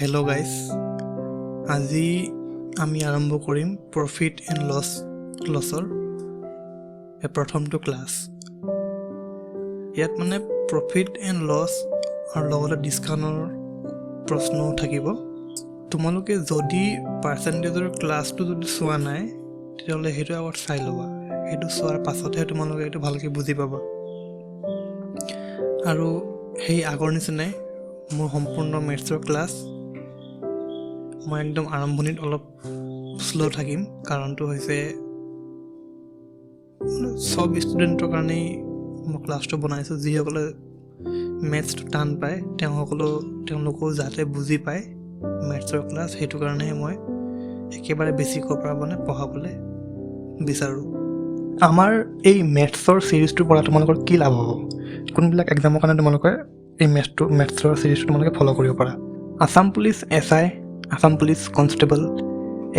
Hello' guys, আজি আমি আৰম্ভ কৰিম প্ৰফিট এণ্ড লছৰ প্ৰথমটো ক্লাছ। ইয়াত মানে প্ৰফিট এণ্ড লছ আৰু লগতে ডিছকাউণ্টৰ প্ৰশ্নও থাকিব। তোমালোকে যদি পাৰ্চেণ্টেজৰ ক্লাছটো যদি চোৱা নাই তেতিয়াহ'লে সেইটো আগত চাই ল'বা। সেইটো চোৱাৰ পাছতহে তোমালোকে এইটো ভালকৈ বুজি পাবা। আৰু সেই আগৰ নিচিনাই মোৰ সম্পূৰ্ণ মেথছৰ ক্লাছ। মই একদম আৰম্ভণিত অলপ শ্ল' থাকিম, কাৰণটো হৈছে চব ষ্টুডেণ্টৰ কাৰণেই মই ক্লাছটো বনাইছোঁ। যিসকলে মেথছটো টান পায় তেওঁলোকেও যাতে বুজি পায় মেথছৰ ক্লাছ, সেইটো কাৰণেহে মই একেবাৰে বেছিকৈ পৰা পঢ়াবলৈ বিচাৰোঁ। আমাৰ এই মেথছৰ ছিৰিজটোৰ পৰা তোমালোকৰ কি লাভ হ'ব? কোনবিলাক এক্সামৰ কাৰণে তোমালোকে এই মেথছৰ ছিৰিজটো তোমালোকে ফ'ল' কৰিব পাৰা? Assam police SI, Assam police constable,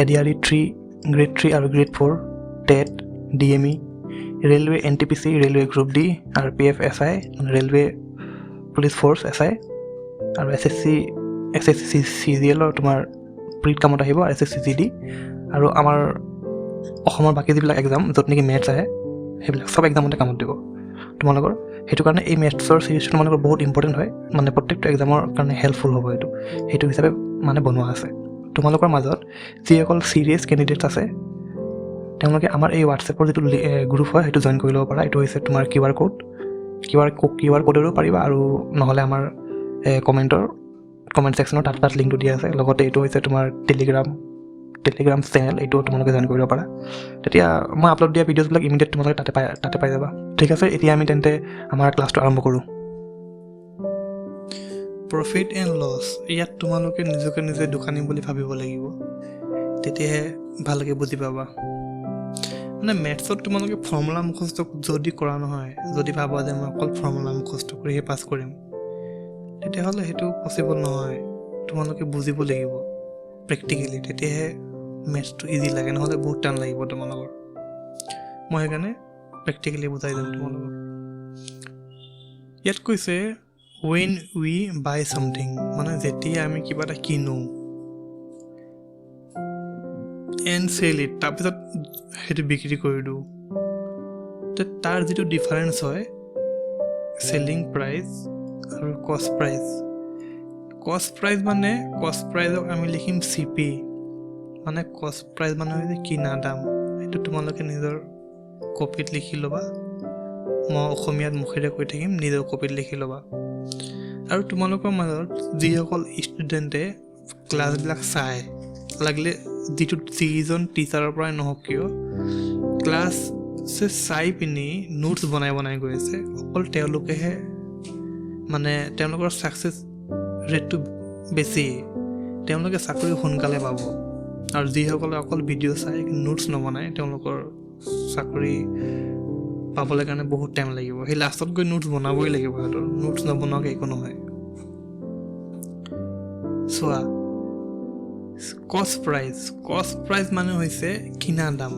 ADRE 3, grade 3 আৰু grade 4, TET, DME, railway NTPC, railway group D, RPF SI, railway police force SI আৰু SSC CGL তোমাৰ প্ৰিট কামত আহিব, SSC GD আৰু আমাৰ অসমৰ বাকী যিবিলাক এক্সাম য'ত নেকি মেথছ আহে সেইবিলাক চব এক্সামতে কামত দিব তোমালোকৰ। সেইটো কাৰণে এই মেথছৰ ছিৰিজটো তোমালোকৰ বহুত ইম্পৰ্টেণ্ট হয়, প্ৰত্যেকটো এক্সামৰ কাৰণে হেল্পফুল হ'ব। সেইটো হিচাপে বনোৱা আছে। তোমালোকৰ মাজত যিসকল চিৰিয়াছ কেণ্ডিডেটছ আছে তেওঁলোকে আমাৰ এই হোৱাটছএপৰ যিটো গ্ৰুপ হয় সেইটো জইন কৰি ল'ব পাৰা। এইটো হৈছে তোমাৰ QR ক'ডেৰো পাৰিবা, আৰু নহ'লে আমাৰ কমেণ্ট ছেকশ্যনৰ তাত লিংকটো দিয়া আছে। লগতে এইটো হৈছে তোমাৰ টেলিগ্ৰাম চেনেল, এইটো তোমালোকে জইন কৰিব পাৰা। তেতিয়া মই আপলোড দিয়া ভিডিঅ'ছবিলাক ইমিডিয়েট তোমালোকে তাতে পাই যাবা। ঠিক আছে, এতিয়া আমি তেন্তে আমাৰ ক্লাছটো আৰম্ভ কৰোঁ। প্ৰফিট এণ্ড লছ, ইয়াত তোমালোকে নিজকে নিজে দোকানী বুলি ভাবিব লাগিব, তেতিয়াহে ভালকৈ বুজি পাবা। মেথছত তোমালোকে ফৰ্মুলা মুখস্থ যদি কৰা নহয়, যদি ভাবা যে মই অকল ফৰ্মুলা মুখস্থ কৰিহে পাছ কৰিম, তেতিয়াহ'লে সেইটো পচিবল নহয়। তোমালোকে বুজিব লাগিব প্ৰেক্টিকেলি, তেতিয়াহে মেথছটো ইজি লাগে, নহ'লে বহুত টান লাগিব তোমালোকৰ। মই সেইকাৰণে প্ৰেক্টিকেলি বুজাই যাম তোমালোকক। ইয়াত কৈছে when we buy something, যেতিয়া আমি কিবা এটা কিনো and sell it, তাৰপিছত সেইটো বিক্ৰী কৰি দিওঁ, তাৰ যিটো ডিফাৰেঞ্চ হয় চেলিং প্ৰাইচ আৰু কষ্ট প্ৰাইচ। কষ্ট প্ৰাইজক আমি লিখিম CP, কষ্ট প্ৰাইচ হৈছে কিনা দাম। সেইটো তোমালোকে নিজৰ কপিত লিখি ল'বা। মই অসমীয়াত মুখেৰে কৈ থাকিম, নিজৰ কপিত লিখি ল'বা। আৰু তোমালোকৰ মাজত যিসকল ষ্টুডেণ্টে ক্লাছবিলাক চাই, লাগিলে যিজন টিচাৰৰ পৰাই নহওক কিয়, ক্লাছ চাই পিনি নোটছ বনাই গৈ আছে, অকল তেওঁলোকেহে তেওঁলোকৰ ছাকচেছ ৰেটটো বেছি, তেওঁলোকে চাকৰি সোনকালে পাব। আৰু যিসকলে অকল ভিডিঅ' চাই নোটছ নবনায়, তেওঁলোকৰ চাকৰি পাবলৈ কাৰণে বহুত টাইম লাগিব। সেই লাষ্টত গৈ নোটছ বনাবই লাগিব, সিহঁতৰ নোটছ নবনোৱাকৈ একো নহয়। চোৱা, কষ্ট প্ৰাইচ হৈছে কিনা দাম,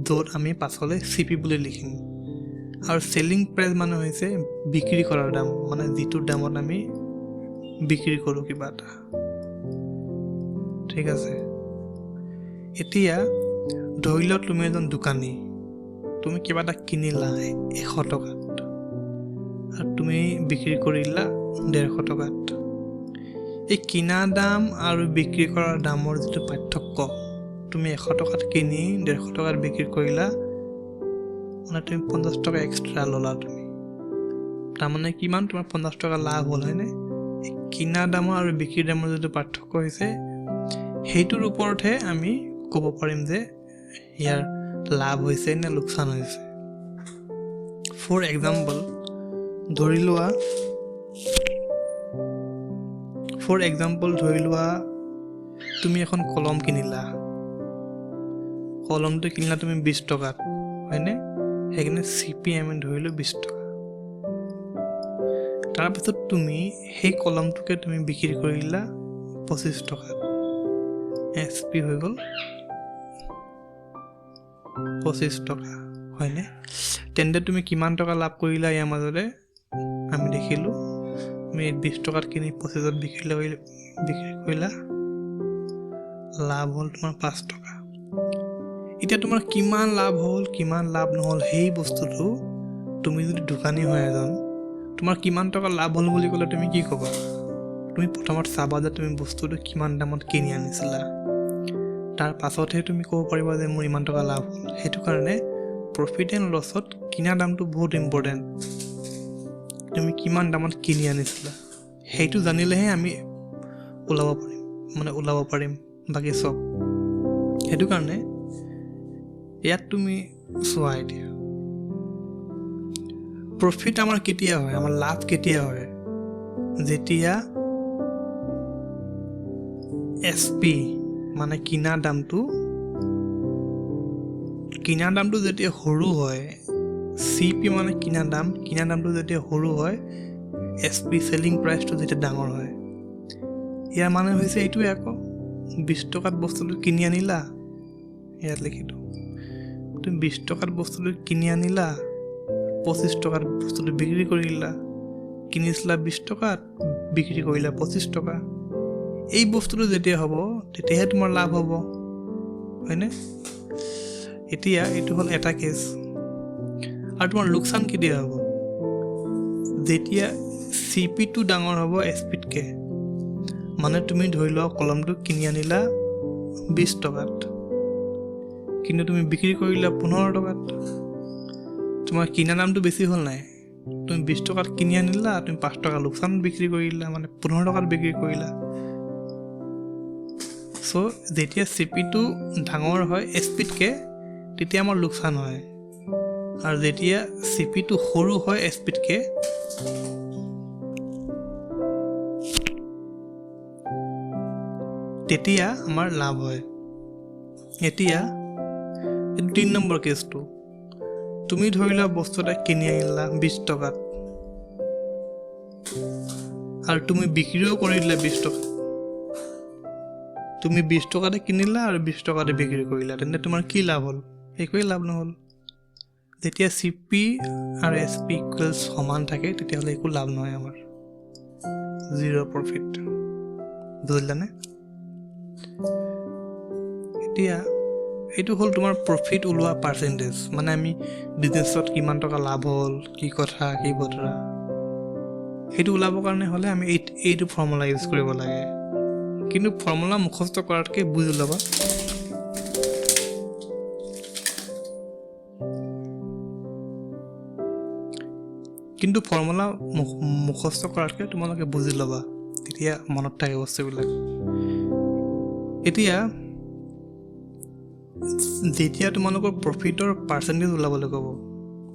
য'ত আমি পাছলৈ CP বুলি লিখিম। আৰু চেলিং প্ৰাইচ হৈছে বিক্ৰী কৰাৰ দাম, যিটো দামত আমি বিক্ৰী কৰোঁ কিবা এটা। ঠিক আছে, এতিয়া ধৰি লওক তুমি এজন দোকানী, তুমি কিবা এটা কিনিলা 100 টকাত আৰু তুমি বিক্ৰী কৰিলা 150 টকাত। এই কিনা দাম আৰু বিক্ৰী কৰাৰ দামৰ যিটো পাৰ্থক্য, তুমি 100 টকাত কিনি 150 টকাত বিক্ৰী কৰিলা, তুমি 50 টকা এক্সট্ৰা ল'লা। তুমি কিমান তোমাৰ 50 টকা লাভ হ'ল, হয়নে? কিনা দামৰ আৰু বিক্ৰী দামৰ যিটো পাৰ্থক্য হৈছে, সেইটোৰ ওপৰতহে আমি ক'ব পাৰিম যে ইয়াৰ লাভ হৈছে নে লোকচান হৈছে। ফৰ এক্সাম্পল ধৰি লোৱা তুমি এখন কলম কিনিলা। কলমটো কিনিলা তুমি 20 টকাত, হয়নে? সেইকাৰণে CP আমি ধৰিলোঁ 20 টকা। তাৰপিছত তুমি সেই কলমটোকে তুমি বিক্ৰী কৰিলা 25 টকাত, SP হৈ গ'ল 25 টকা, হয়নে? তেন্তে তুমি কিমান টকা লাভ কৰিলা? ইয়াৰ মাজতে আমি দেখিলোঁ তুমি 20 টকাত কিনি 25ত বিক্ৰী কৰিলা, লাভ হ'ল তোমাৰ 5 টকা। এতিয়া তোমাৰ কিমান লাভ হ'ল কিমান লাভ নহ'ল সেই বস্তুটো তুমি যদি দোকানী হয় এজন, তোমাৰ কিমান টকা লাভ হ'ল বুলি ক'লে তুমি কি ক'বা? তুমি প্ৰথমত চাবা যে তুমি বস্তুটো কিমান দামত কিনি আনিছিলা, তাৰ পাছতহে তুমি ক'ব পাৰিবা যে মোৰ ইমান টকা লাভ হ'ল। সেইটো কাৰণে প্ৰফিট এণ্ড লছত কিনা দামটো বহুত ইম্পৰ্টেণ্ট। তুমি কিমান দামত কিনি আনিছিলা সেইটো জানিলেহে আমি ওলাব পাৰিম বাকী চব। সেইটো কাৰণে ইয়াত তুমি চোৱা, এতিয়া প্ৰফিট আমাৰ কেতিয়া হয়, আমাৰ লাভ কেতিয়া হয়? যেতিয়া SP মানে কিনা দামটো যেতিয়া সৰু হয়, CP মানে কিনা দামটো যেতিয়া সৰু হয়, SP চেলিং প্ৰাইচটো যেতিয়া ডাঙৰ হয়। ইয়াৰ মানে হৈছে এইটোৱে আকৌ, 20 টকাত বস্তুটো কিনি আনিলা, ইয়াত লিখিলোঁ তুমি 20 টকাত বস্তুটো কিনি আনিলা, 25 টকাত বস্তুটো বিক্ৰী কৰিলা, কিনিছিলা 20 টকাত বিক্ৰী কৰিলা 25 টকা। এই বস্তুটো যেতিয়া হ'ব তেতিয়াহে তোমাৰ লাভ হ'ব, হয়নে? এতিয়া এইটো হ'ল এটা কেছ। আৰু তোমাৰ লোকচান কেতিয়া হ'ব? যেতিয়া CPটো ডাঙৰ হ'ব SPতকৈ। মানে তুমি ধৰি লোৱা কলমটো কিনি আনিলা 20 টকাত, কিন্তু তুমি বিক্ৰী কৰিলা 15 টকাত। তোমাৰ কিনা দামটো বেছি হ'ল নাই? তুমি 20 টকাত কিনি আনিলা, তুমি 5 টকা লোকচান বিক্ৰী কৰিলা, মানে 15 টকাত বিক্ৰী কৰিলা। চ' যেতিয়া CPটো ডাঙৰ হয় SPতকৈ, তেতিয়া আমাৰ লোকচান হয়। আৰু যেতিয়া CPটো সৰু হয় SPতকৈ, তেতিয়া আমাৰ লাভ হয়। এতিয়া 3 নম্বৰ কেছটো, তুমি ধৰি লোৱা বস্তু এটা কিনি আনিলা 20 টকাত আৰু তুমি বিক্ৰীও কৰি দিলা 20 টকাত। তুমি 20 টকাতে কিনিলা আৰু 20 টকাতে বিক্ৰী কৰিলা, তেন্তে তোমাৰ কি লাভ হ'ল? একোৱেই লাভ নহ'ল। যেতিয়া CP আৰু SP ইকুৱেলছ সমান থাকে, তেতিয়াহ'লে একো লাভ নহয় আমাৰ, 0 প্ৰফিট। বুজিলানে? এতিয়া এইটো হ'ল তোমাৰ প্ৰফিট ওলোৱা পাৰ্চেণ্টেজ, মানে আমি বিজনেছত কিমান টকা লাভ হ'ল, কি কথা কি বতৰা, সেইটো ওলাবৰ কাৰণে হ'লে আমি এইটো ফৰ্মুলা ইউজ কৰিব লাগে। কিন্তু ফৰ্মুলা মুখস্থ কৰাতকৈ বুজি ল'বা। কিন্তু ফৰ্মুলা মুখস্থ কৰাতকৈ তোমালোকে বুজি ল'বা, তেতিয়া মনত থাকে বস্তুবিলাক। এতিয়া যেতিয়া তোমালোকৰ প্ৰফিটৰ পাৰ্চেণ্টেজ ওলাবলৈ ক'ব,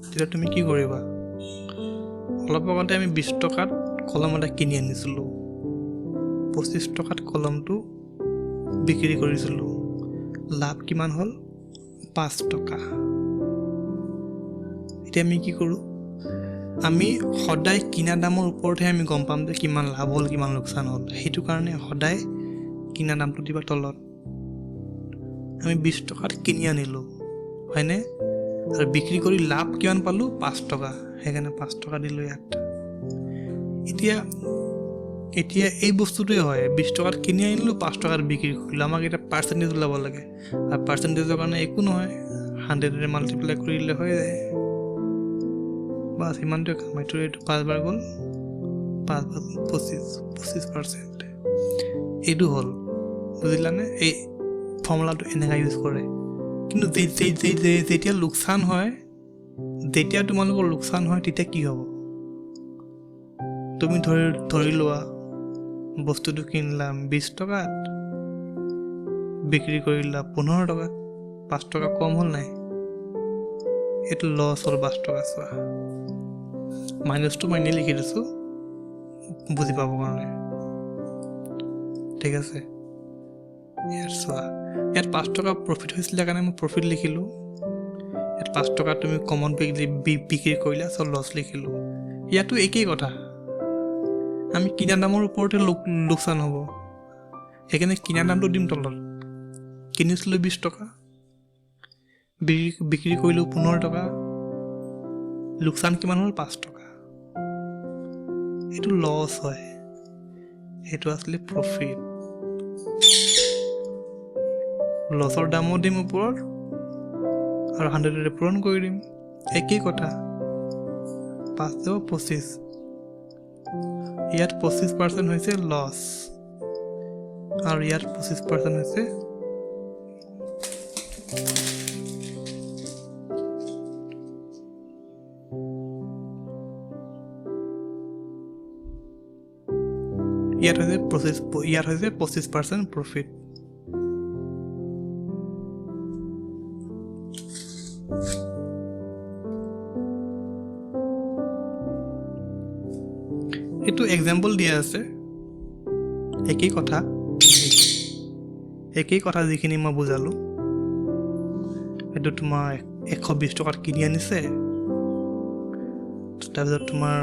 তেতিয়া তুমি কি কৰিবা? অলপ আগতে আমি 20 টকাত কলম এটা কিনি আনিছিলোঁ, 25 টকাত কলমটো বিক্ৰী কৰিছিলোঁ, লাভ কিমান হ'ল? 5 টকা। এতিয়া আমি কি কৰোঁ? আমি সদায় কিনা দামৰ ওপৰতহে আমি গম পাম যে কিমান লাভ হ'ল কিমান লোকচান হ'ল। সেইটো কাৰণে সদায় কিনা দামটো দিবা তলত। আমি 20 টকাত কিনি আনিলোঁ, হয়নে? আৰু বিক্ৰী কৰি লাভ কিমান পালোঁ? 5 টকা। সেইকাৰণে 5 টকা দিলোঁ ইয়াত। এতিয়া এই বস্তুটোৱে হয়, 20 টকাত কিনি আনিলোঁ, 5 টকাত বিক্ৰী কৰিলোঁ। আমাক এতিয়া পাৰ্চেণ্টেজ ওলাব লাগে, আৰু পাৰ্চেণ্টেজৰ কাৰণে একো নহয়, 100ৰে মাল্টিপ্লাই কৰি দিলে হৈ যায়। বাছ সিমানটোৱে কাম। এইটো 5 বাৰ গ'ল, 5 বাৰ 25%। এইটো হ'ল, বুজিলানে? এই ফৰ্মুলাটো এনেকৈ ইউজ কৰে। কিন্তু যেতিয়া লোকচান হয়, যেতিয়া তোমালোকৰ লোকচান হয়, তেতিয়া কি হ'ব? তুমি ধৰি লোৱা বস্তুটো কিনিলা 20 টকাত, বিক্ৰী কৰিলা 15 টকাত, 5 টকা কম হ'ল নাই? এইটো লছ হ'ল 5 টকা। চোৱা, মাইনাছটো মই এনেই লিখি দিছোঁ বুজি পাবৰ কাৰণে, ঠিক আছে? ইয়াত চোৱা, ইয়াত 5 টকা প্ৰফিট হৈছিলে কাৰণে মই প্ৰফিট লিখিলোঁ। ইয়াত 5 টকা তুমি কমন বিক্ৰী কৰিলা, চব লছ লিখিলোঁ। ইয়াতো একেই কথা, আমি কিনা দামৰ ওপৰতে লোকচান হ'ব, সেইকাৰণে কিনা দামটো দিম তলত। কিনিছিলোঁ 20 টকা, বিক্ৰী কৰিলোঁ 15 টকা, লোকচান কিমান হ'ল? 5 টকা। এইটো লছ হয়, এইটো আসলে প্ৰফিট। লছৰ দামো দিম ওপৰত আৰু 100ৰে পূৰণ কৰি দিম, একেই কথা। 5 যাব 25, ইয়াত 25% হৈছে লছ আৰু ইয়াত 25% হৈছে ইয়াত হৈছে 25% প্ৰফিট। এইটো এক্সাম্পল দিয়া আছে, একেই কথা যিখিনি মই বুজালোঁ। এইটো তোমাৰ 120 টকাত কিনি আনিছে, তাৰপিছত তোমাৰ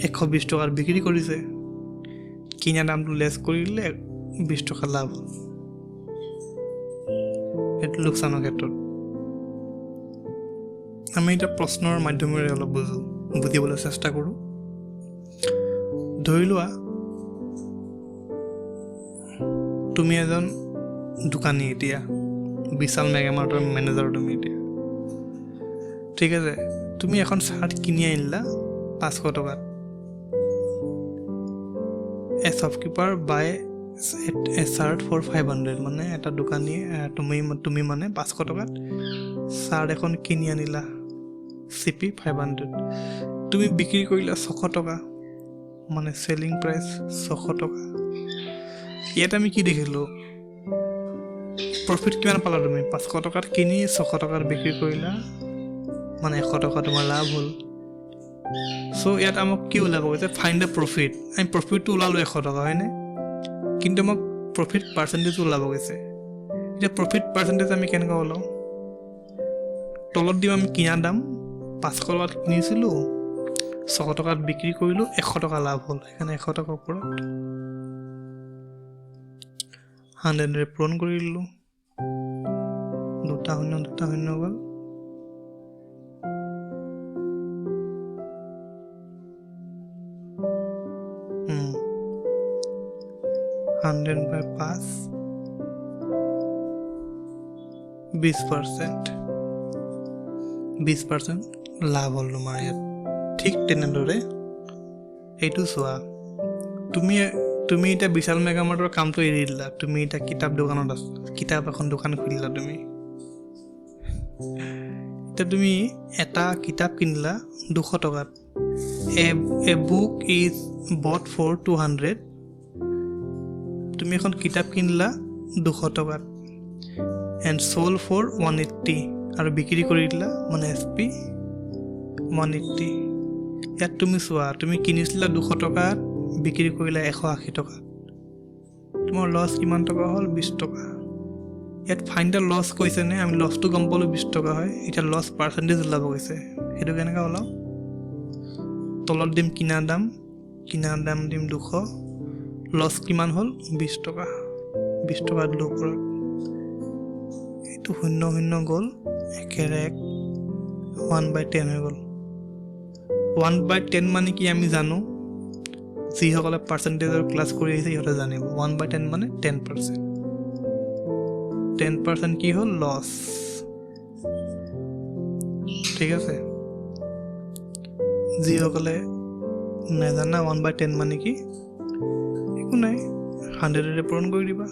120 টকাত বিক্ৰী কৰিছে, কিনা দামটো লেছ কৰিলে 20 টকা লাভ হ'ল। এইটো লোকচানৰ ক্ষেত্ৰত। আমি এতিয়া প্ৰশ্নৰ মাধ্যমেৰে অলপ বুজিবলৈ চেষ্টা কৰোঁ। ধৰি লোৱা তুমি এজন দোকানী, এতিয়া বিশাল মেগামাৰ্টৰ মেনেজাৰ তুমি এতিয়া, ঠিক আছে। তুমি এখন চাৰ্ট কিনি আনিলা 500 টকাত। A shopkeeper buys a shirt for 500, মানে এটা দোকানীয়ে তুমি মানে 500 টকাত চাৰ্ট এখন কিনি আনিলা, CP 500, তুমি বিক্ৰী কৰিলা 600 টকা, মানে চেলিং প্ৰাইচ 600 টকা। ইয়াত আমি কি দেখিলোঁ, প্ৰফিট কিমান পালা তুমি? 500 টকাত কিনি 600 টকাত বিক্ৰী কৰিলা, মানে 100 টকা তোমাৰ লাভ হ'ল। চ' ইয়াত আমাক কি ওলাব গৈছে? Find the profit. আমি প্ৰফিটটো ওলালোঁ 100 টকা, হয়নে? কিন্তু আমাক প্ৰফিট পাৰ্চেণ্টেজ ওলাব গৈছে। এতিয়া প্ৰফিট পাৰ্চেণ্টেজ আমি কেনেকৈ ওলাওঁ? তলত দিওঁ আমি কিনা দাম, 500 টকাত কিনিছিলোঁ, 600 টকাত বিক্ৰী কৰিলোঁ, 100 টকা লাভ হ'ল। সেইকাৰণে 100 টকাৰ ওপৰত 100ৰে পূৰণ কৰি দিলোঁ, 2 শূন্য গ'ল। $100 by 5, 20% লাভ হ'ল তোমাৰ ইয়াত। ঠিক তেনেদৰে এইটো চোৱা, তুমি এতিয়া বিশাল মেগামাৰ্টৰ কামটো এৰি দিলা, তুমি এতিয়া কিতাপ দোকানত আছা, কিতাপ এখন দোকান খুলিলা তুমি। এতিয়া তুমি এটা কিতাপ কিনিলা 200 টকাত। এ বুক ইজ বট ফৰ 200, তুমি এখন কিতাপ কিনিলা 200 টকাত এণ্ড চ'ল্ড ফৰ 180, আৰু বিক্ৰী কৰি দিলা, মানে SP 180। ইয়াত তুমি চোৱা, তুমি কিনিছিলা 200 টকাত, বিক্ৰী কৰিলা 180 টকাত, তোমাৰ লছ কিমান টকা হ'ল? 20 টকা। ইয়াত ফাইণ্ড দ্য লছ কৈছেনে? আমি লছটো গম পালোঁ 20 টকা হয়। এতিয়া লছ পাৰ্চেণ্টেজ ওলাব গৈছে, সেইটো কেনেকৈ ওলাওঁ? তলত দিম কিনা দাম দিম 200, লছ কিমান হ'ল? 20 টকা। 20 টকা দিলোঁ ওপৰত, এইটো 0 গ'ল, একেৰে 1/10 হৈ গ'ল। 1/10 মানে কি আমি জানো, যিসকলে পাৰ্চেণ্টেজৰ ক্লাছ কৰি আহিছে সিহঁতে জানিব। 1/10 মানে 10%। 10% কি হ'ল? লছ। ঠিক আছে, যিসকলে নাজানা 1/10 মানে কি, একো নাই, 100ৰে পূৰণ কৰি দিবা।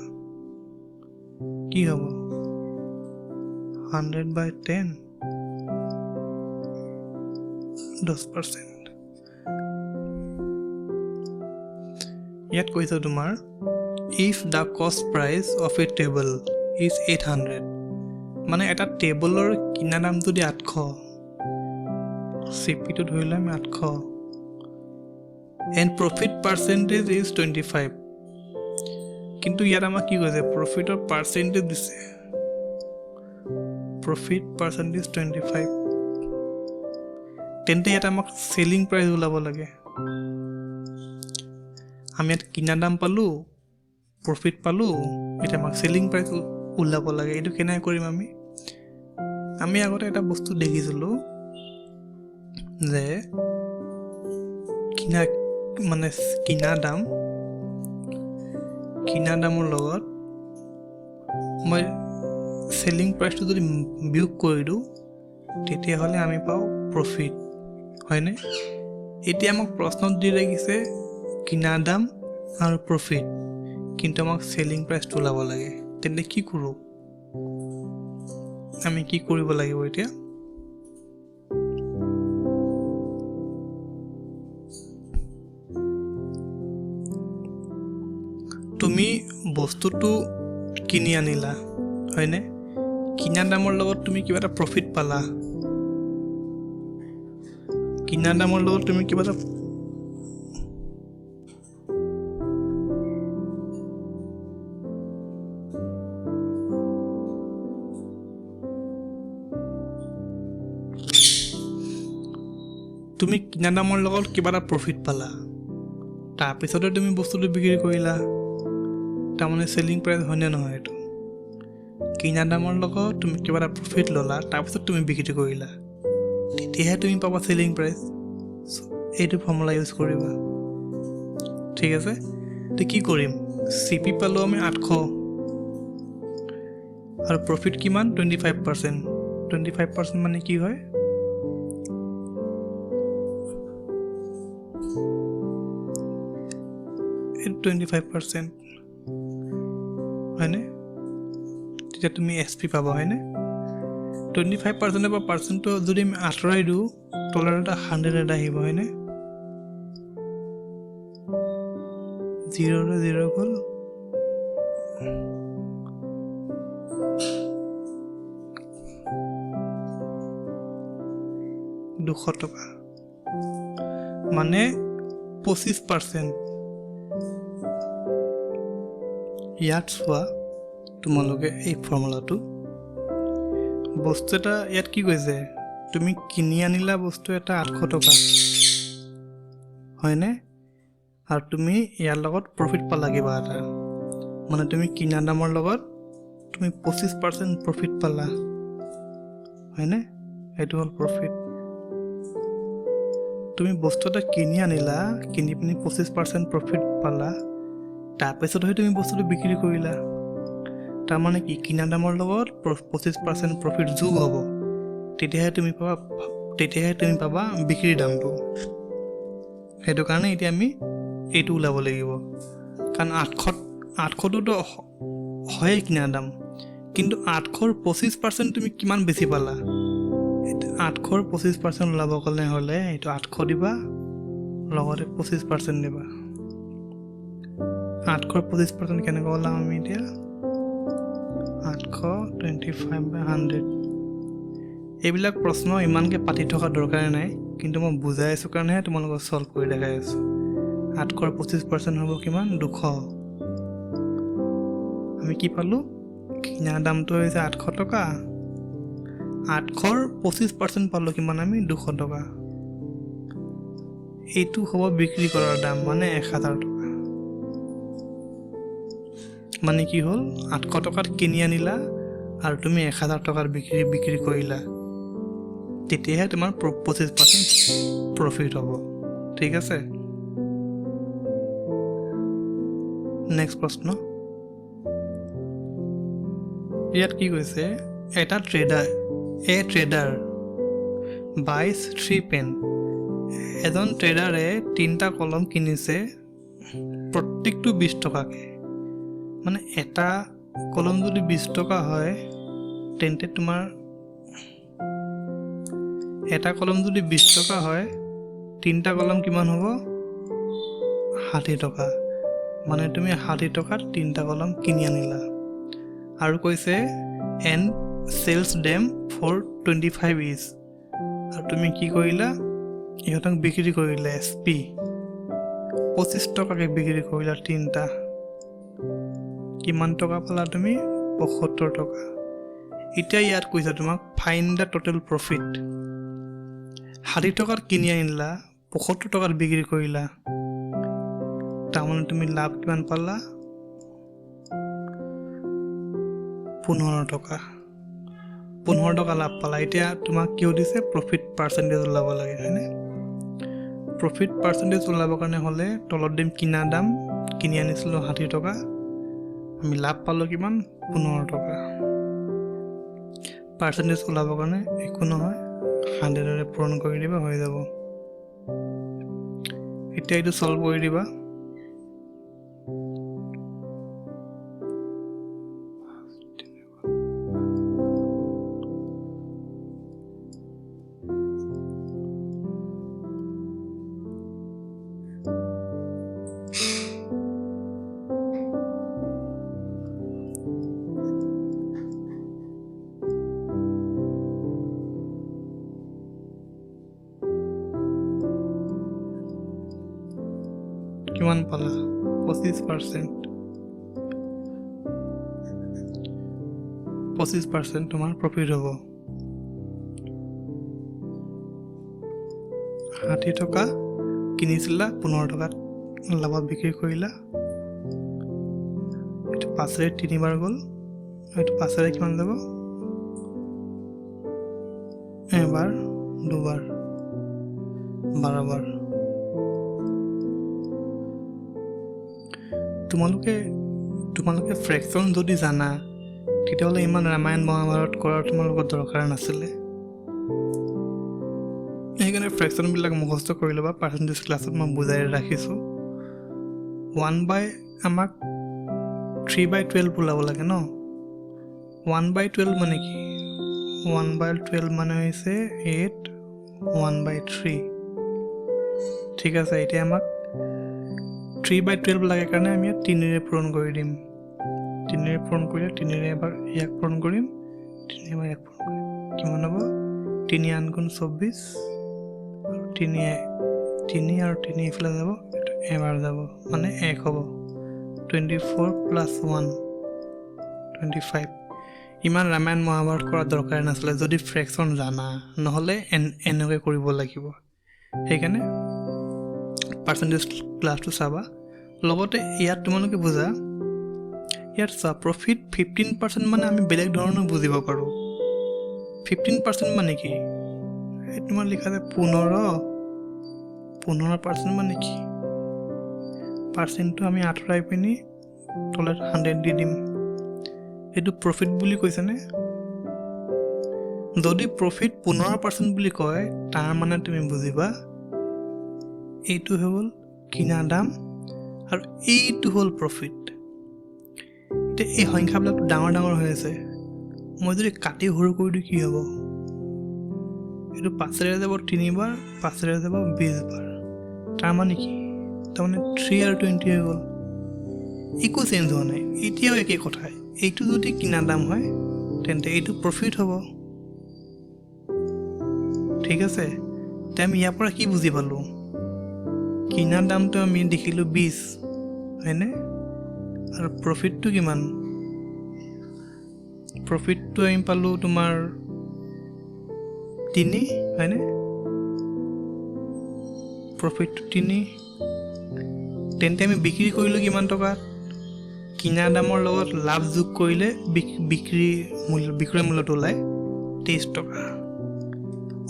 কি হ'ব? 100/10, 10%। ইয়াত কৈছে তোমাৰ, ইফ দ্য কষ্ট price of a table is 800, মানে এটা টেবলৰ কিনা দাম যদি 800, CPটো ধৰিলে আমি 800, এণ্ড প্ৰফিট পাৰ্চেণ্টেজ ইজ 25, কিন্তু ইয়াত আমাক কি কৈছে? প্ৰফিটৰ পাৰ্চেণ্টেজ দিছে, প্ৰফিট পাৰ্চেণ্টেজ 25, তেন্তে ইয়াত আমাক চেলিং প্ৰাইচ ওলাব লাগে। আমি ইয়াত কিনা দাম পালোঁ, প্ৰফিট পালোঁ, এতিয়া আমাক চেলিং প্ৰাইচ ওলাব লাগে। এইটো কেনেকৈ কৰিম? আমি আগতে এটা বস্তু দেখিছিলোঁ যে কিনা দামৰ লগত মই চেলিং প্ৰাইচটো যদি বিয়োগ কৰি দিওঁ তেতিয়াহ'লে আমি পাওঁ প্ৰফিট, হয়নে? এতিয়া আমাক প্ৰশ্নত দি লাগিছে কিনা দাম আৰু প্ৰফিট, কিন্তু আমাক চেলিং প্ৰাইচটো ওলাব লাগে। তেন্তে কি কৰোঁ? আমি কি কৰিব লাগিব এতিয়া? তুমি বস্তুটো কিনি আনিলা, হয়নে? কিনা দামৰ লগত তুমি কিবা এটা প্ৰফিট পালা। কিনা দামৰ লগত তুমি কিবা এটা প্ৰফিট পালা, তাৰপিছতে তুমি বস্তুটো বিক্ৰী কৰিলা, তাৰমানে চেলিং প্ৰাইচ হয়নে নহয়? এইটো কিনা দামৰ লগত তুমি কিবা এটা প্ৰফিট ল'লা, তাৰপিছত তুমি বিক্ৰী কৰিলা, তেতিয়াহে তুমি পাবা চেলিং প্ৰাইচ। এইটো ফৰ্মুলা ইউজ কৰিবা, ঠিক আছে? তো কি কৰিম? CP পালোঁ আমি 800 আৰু প্ৰফিট কিমান? 25%। 25% মানে কি হয়? 25%, হয়নে? তেতিয়া তুমি SP পাবা, হয়নে? 25% বা পাৰ্চেণ্টটো যদি আমি আঁতৰাই দিওঁ তলত এটা 100 এটা আহিব, হয়নে? 0 গ'ল, $200, মানে 25%। ইয়াত চোৱা তোমালোকে এই ফৰ্মুলাটো, বস্তু এটা ইয়াত কি কৈছে? তুমি কিনি আনিলা বস্তু এটা 800 টকা, হয়নে? আৰু তুমি ইয়াৰ লগত প্ৰফিট পালা কিবা এটা, মানে তুমি কিনা দামৰ লগত তুমি 25% প্ৰফিট পালা, হয়নে? এইটো হ'ল প্ৰফিট। তুমি বস্তু এটা কিনি আনিলা, কিনি পিনি 25% প্ৰফিট পালা, তাৰপিছতহে তুমি বস্তুটো বিক্ৰী কৰিলা, তাৰমানে কি? কিনা দামৰ লগত 25% প্ৰফিট যোগ হ'ব, তেতিয়াহে তুমি পাবা বিক্ৰীৰ দামটো। সেইটো কাৰণে এতিয়া আমি এইটো ওলাব লাগিব, কাৰণ 800টোতো হয়ে কিনা দাম, কিন্তু 800ৰ 25% তুমি কিমান বেছি পালা? 800ৰ 25% ওলাব হ'লে এইটো 800 দিবা, লগতে 25% দিবা। 800ৰ 25% কেনেকৈ ওলাম আমি এতিয়া? 825/100। এইবিলাক প্ৰশ্ন ইমানকৈ পাতি থকা দৰকাৰ নাই, কিন্তু মই বুজাই আছোঁ কাৰণেহে তোমালোকক ছল্ভ কৰি দেখাই আছোঁ। 800ৰ 25% হ'ব কিমান? 200। আমি কি পালোঁ? কিনা দামটো হৈছে 800 টকা, 800ৰ 25% পালোঁ কিমান? আমি 200 টকা। এইটো হ'ব বিক্ৰী কৰাৰ দাম, মানে 1000 টকা। মানে কি হ'ল? 800 টকাত কিনি আনিলা আৰু তুমি 1000 টকাত বিক্ৰী কৰিলা, তেতিয়াহে তোমাৰ 25% প্ৰফিট হ'ব, ঠিক আছে? নেক্সট প্ৰশ্ন, ইয়াত কি কৈছে? এটা ট্ৰেডাৰ buys 3 পেন। এজন ট্ৰেডাৰে 3টা কলম কিনিছে, প্ৰত্যেকটো 20 টকাকৈ। মানে এটা কলম যদি 20 টকা হয়, তেন্তে তোমাৰ এটা কলম যদি 20 টকা হয়, 3টা কলম কিমান হ'ব? 60 টকা। মানে তুমি 60 টকাত 3টা কলম কিনি আনিলা, আৰু কৈছে এণ্ড চেলছ ডেম ফৰ 25 ইচ। আৰু তুমি কি কৰিলা? ইহঁতক বিক্ৰী কৰিলা SP 25 টকাকৈ বিক্ৰী কৰিলা 3টা। কিমান টকা পালা তুমি? 75 টকা। এতিয়া ইয়াত কৈছে তোমাক ফাইন দ্য টোটেল প্ৰফিট। 60 টকাত কিনি আনিলা, 75 টকাত বিক্ৰী কৰিলা, তাৰমানে তুমি লাভ কিমান পালা? 15 টকা। 15 টকা লাভ পালা। এতিয়া তোমাক কি সুধিছে? প্ৰফিট পাৰ্চেণ্টেজ ওলাব লাগে, হয়নে? প্ৰফিট পাৰ্চেণ্টেজ ওলাবৰ কাৰণে হ'লে তলত দিম কিনা দাম, কিনি আনিছিলোঁ 60 টকা, আমি লাভ পালোঁ কিমান 15 টকা। পাৰ্চেণ্টেজ ওলাবৰ কাৰণে একো নহয়, 100ৰে পূৰণ কৰি দিবা, হৈ যাব। এতিয়া এইটো সলভ কৰি দিবা। কিমান পালা? 25%। 25% তোমাৰ প্ৰফিট হ'ব। 60 টকা কিনিছিলা, 15 টকাত লাভত বিক্ৰী কৰিলা। এইটো 5ৰে 3বাৰ গ'ল, এইটো 5ৰে কিমান যাব? এবাৰ, দুবাৰ, 12 বাৰ। তোমালোকে ফ্ৰেকশ্যন যদি জানা, তেতিয়াহ'লে ইমান ৰামায়ণ মহাভাৰত কৰাৰ তোমালোকৰ দৰকাৰ নাছিলে। সেইকাৰণে ফ্ৰেকশ্যনবিলাক মুখস্থ কৰি ল'বা। পাৰ্চেণ্টেজ ক্লাছত মই বুজাই ৰাখিছোঁ। 1/, আমাক 3/12 ওলাব লাগে ন। 1/12 মানে কি? 1/12 মানে হৈছে 8, 1/3। ঠিক আছে, এতিয়া আমাক 3/12 লাগে কাৰণে আমি 3ৰে পূৰণ কৰি দিম। 3ৰে পূৰণ কৰিলে 3ৰে এবাৰ ইয়াক পূৰণ কৰিম, 3 এবাৰ ইয়াক পূৰণ কৰিম। কিমান হ'ব? 3 × 8 = 24, আৰু 3 আৰু 3 এইফালে যাব, এইটো এবাৰ যাব, মানে 1 হ'ব। 24 + 1 25। ইমান ৰামায়ণ মহাভাৰত কৰাৰ দৰকাৰ নাছিলে যদি ফ্ৰেকশ্যন জানা, নহ'লে এনেকৈ কৰিব লাগিব। সেইকাৰণে পাৰ্চেণ্টেজ ক্লাছটো চাবা। লগতে ইয়াত তোমালোকে বুজা, ইয়াত চোৱা, প্ৰফিট 15% মানে আমি বেলেগ ধৰণে বুজিব পাৰোঁ। 15% মানে কি? এই তোমাৰ লিখা আছে 15% মানে কি? পাৰ্চেণ্টটো আমি আঁতৰাই পিনি তলত 100 দি দিম। এইটো প্ৰফিট বুলি কৈছেনে? যদি প্ৰফিট 15% বুলি কয়, তাৰ মানে তুমি বুজিবা এইটো হৈ গ'ল কিনা দাম আৰু এইটো হ'ল প্ৰফিট। এতিয়া এই সংখ্যাবিলাক ডাঙৰ ডাঙৰ হৈ আছে, মই যদি কাটি সৰু কৰি দিওঁ কি হ'ব? এইটো 5ৰে যাব 3বাৰ, 5ৰে যাব 20 বাৰ। তাৰ মানে কি? তাৰমানে 3 আৰু 20 হৈ গ'ল, একো চেঞ্জ হোৱা নাই। এতিয়াও একেই কথা। এইটো যদি কিনা দাম হয়, তেন্তে এইটো প্ৰফিট হ'ব। ঠিক আছে, এতিয়া আমি ইয়াৰ পৰা কি বুজি পালোঁ? কিনা দামটো আমি দেখিলোঁ 20, হয়নে? আৰু প্ৰফিটটো কিমান? প্ৰফিটটো আমি পালোঁ তোমাৰ 3, হয়নে? প্ৰফিটটো 3। তেন্তে আমি বিক্ৰী কৰিলোঁ কিমান টকাত? কিনা দামৰ লগত লাভ যোগ কৰিলে বিক্ৰয় মূল্যটো ওলায় 23 টকা।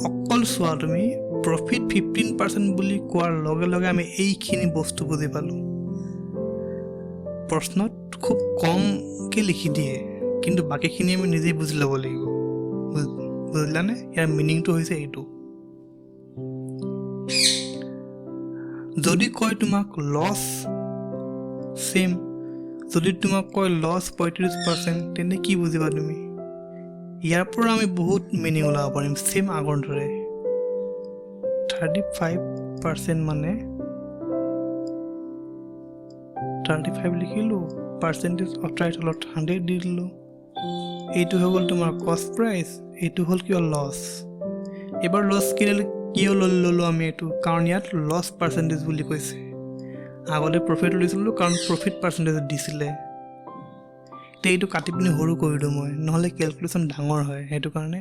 অকল চোৱা তুমি, প্ৰফিট 15% বুলি কোৱাৰ লগে লগে আমি এইখিনি বস্তু বুজি পালোঁ। প্ৰশ্নত খুব কমকৈ লিখি দিয়ে, কিন্তু বাকীখিনি আমি নিজেই বুজি ল'ব লাগিব। বুজিলানে? ইয়াৰ মিনিংটো হৈছে এইটো। যদি কয় তোমাক লছ চেম, যদি তোমাক কয় লছ 35%, তেন্তে কি বুজিবা তুমি? ইয়াৰ পৰা আমি বহুত মিনিং ওলাব পাৰিম, চেম আগৰ দৰে। 35% মানে 35 লিখিলোঁ, পাৰ্চেণ্টেজ আঁতৰাই তলত 100 দি দিলোঁ। এইটো হৈ গ'ল তোমাৰ কষ্ট প্ৰাইচ, এইটো হ'ল কিয় লছ। এবাৰ লছ কিয় ল'লোঁ আমি এইটো? কাৰণ ইয়াত লছ পাৰ্চেণ্টেজ বুলি কৈছে। আগতে প্ৰফিট লৈছিলোঁ কাৰণ প্ৰফিট পাৰ্চেণ্টেজ দিছিলে। এতিয়া এইটো কাটি পিনি সৰু কৰি দিওঁ মই, নহ'লে কেলকুলেশ্যন ডাঙৰ হয়। সেইটো কাৰণে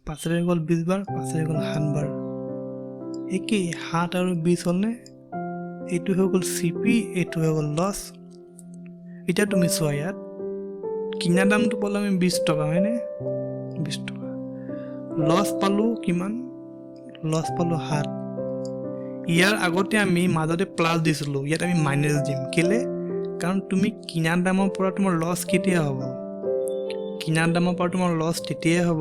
5ৰে গ'ল 20 বাৰ, 5ৰে গ'ল 7 বাৰ। একেই 7 আৰু 20 হ'লনে? এইটো হৈ গ'ল CP, এইটো হৈ গ'ল লছ। এতিয়া তুমি চোৱা, ইয়াত কিনা দামটো পালোঁ আমি 20 টকা, হয়নে? 20 টকা। লছ পালোঁ কিমান? লছ পালোঁ 7। ইয়াৰ আগতে আমি মাজতে প্লাছ দিছিলোঁ, ইয়াত আমি মাইনাছ দিম। কেলে? কাৰণ তুমি কিনা দামৰ পৰা তোমাৰ লছ কেতিয়া হ'ব? কিনা দামৰ পৰা তোমাৰ লছ তেতিয়াই হ'ব,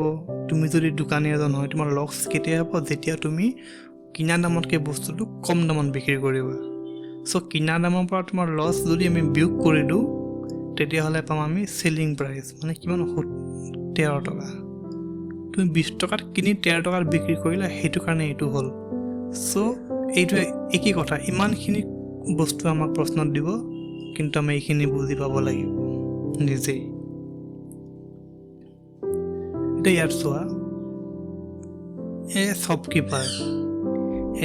তুমি যদি দোকানী এজন হয়, তোমাৰ লছ কেতিয়া হ'ব? যেতিয়া তুমি কিনা দামতকৈ বস্তুটো কম দামত বিক্ৰী কৰিবা। চ' কিনা দামৰ পৰা তোমাৰ লছ যদি আমি বিয়োগ কৰি দিওঁ, তেতিয়াহ'লে পাম আমি চেলিং প্ৰাইচ, মানে কিমান 13 টকা। তুমি 20 টকাত কিনি 13 টকাত বিক্ৰী কৰিলা, সেইটো কাৰণে এইটো হ'ল। চ' এইটোৱে একেই কথা, ইমানখিনি বস্তু আমাক প্ৰশ্নত দিব, কিন্তু আমি এইখিনি বুজি পাব লাগিব নিজেই। এতিয়া ইয়াত চোৱা, শ্বপকিপাৰ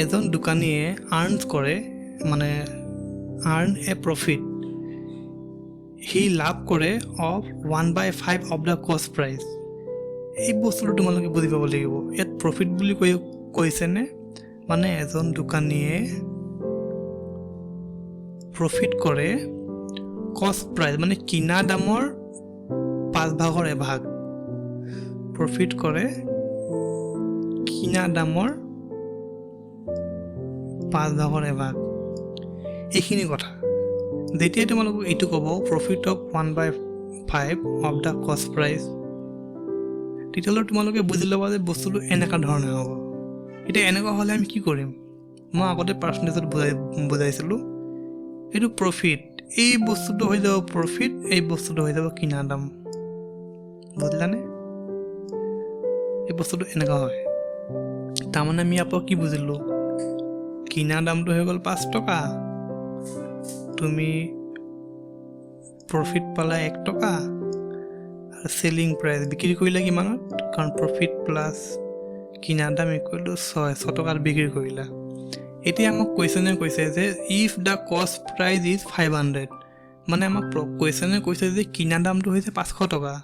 এজন দোকানীয়ে আৰ্ণ কৰে, মানে আৰ্ণ এ প্ৰফিট, সি লাভ কৰে অফ 1/5 অফ দ্য কষ্ট প্ৰাইচ। এই বস্তুটো তোমালোকে বুজি পাব লাগিব। ইয়াত প্ৰফিট বুলি কৈছেনে? মানে এজন দোকানীয়ে প্ৰফিট কৰে কষ্ট প্ৰাইচ, মানে কিনা দামৰ 1/5 প্ৰফিট কৰে কিনা দামৰ 1/5। এইখিনি কথা যেতিয়া তোমালোকক এইটো ক'ব প্ৰফিট অফ 1/5 অফ দ্য কষ্ট প্ৰাইচ, তেতিয়াহ'লে তোমালোকে বুজি ল'বা যে বস্তুটো এনেকুৱা ধৰণে হ'ব। এতিয়া এনেকুৱা হ'লে আমি কি কৰিম? মই আগতে পাৰ্চেণ্টেজত বুজাইছিলোঁ, এইটো প্ৰফিট, এই বস্তুটো হৈ যাব প্ৰফিট, এই বস্তুটো হৈ যাব কিনা দাম। বুজিলানে? এই বস্তুটো এনেকুৱা হয়। তাৰমানে আমি ইয়াৰ পৰা কি বুজিলোঁ? কিনা দামটো হৈ গ'ল 5 টকা, তুমি প্ৰফিট পালা 1 টকা, আৰু চেলিং প্ৰাইচ বিক্ৰী কৰিলা কিমানত? কাৰণ প্ৰফিট প্লাছ কিনা দাম ইকুৱেল টু 6 টকাত বিক্ৰী কৰিলা। এতিয়া আমাক কুৱেশ্যনে কৈছে যে ইফ দ্য কষ্ট প্ৰাইচ ইজ 500, মানে আমাক কুৱেশ্যনে কৈছে যে কিনা দামটো হৈছে 500 টকা,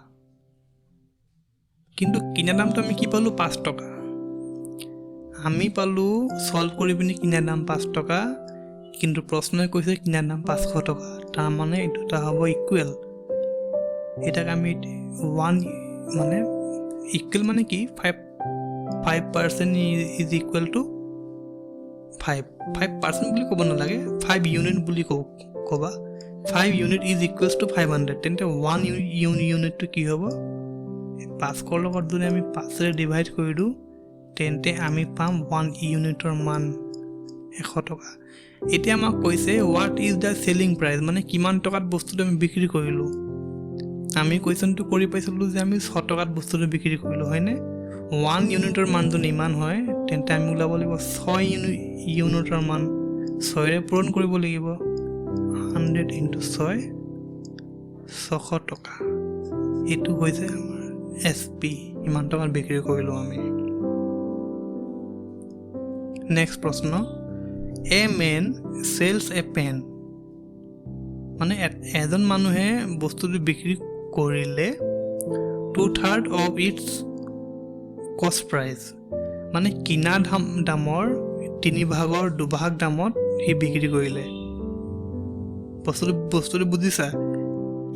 কিন্তু কিনা দামটো আমি কি পালোঁ? 5 টকা। আমি পালোঁ চল্ভ কৰি পিনি কিনা দাম 5 টকা, কিন্তু প্ৰশ্নই কৈছে কিনা দাম 500 টকা। তাৰমানে এই দুটা হ'ব ইকুৱেল। এটাক আমি 1 মানে ইকুৱেল মানে কি? 5% ইজ ইকুৱেল টু 5% বুলি ক'ব নালাগে, 5 ইউনিট বুলি ক'বা। 5 ইউনিট ইজ ইকুৱেলছ টু 500, তেন্তে 1 ইউনিটটো কি হ'ব? 500 লগত যদি আমি 5ৰে ডিভাইড কৰি দিওঁ, তেন্তে আমি পাম 1 ইউনিটৰ মান 100 টকা। এতিয়া আমাক কৈছে what is the selling price, মানে কিমান টকাত বস্তুটো আমি বিক্ৰী কৰিলোঁ। আমি কুৱেশ্যনটো কৰি পাইছিলোঁ যে আমি 6 টকাত বস্তুটো বিক্ৰী কৰিলোঁ, হয়নে? 1 ইউনিটৰ মান যদি ইমান হয়, তেন্তে আমি ওলাব লাগিব 6 ইউনিটৰ মান 6ৰে পূৰণ কৰিব লাগিব। 100 × 6 600 টকা। এইটো হৈছে আমাৰ SP, ইমান টকাত বিক্ৰী কৰিলোঁ আমি। নেক্সট প্ৰশ্ন, এ মেন চেলছ এ পেন, মানে এজন মানুহে বস্তুটো বিক্ৰী কৰিলে 2/3 অফ ইটছ কষ্ট প্ৰাইচ, মানে কিনা দামৰ 2/3 দামত সি বিক্ৰী কৰিলে। বস্তুটো বুজিছা?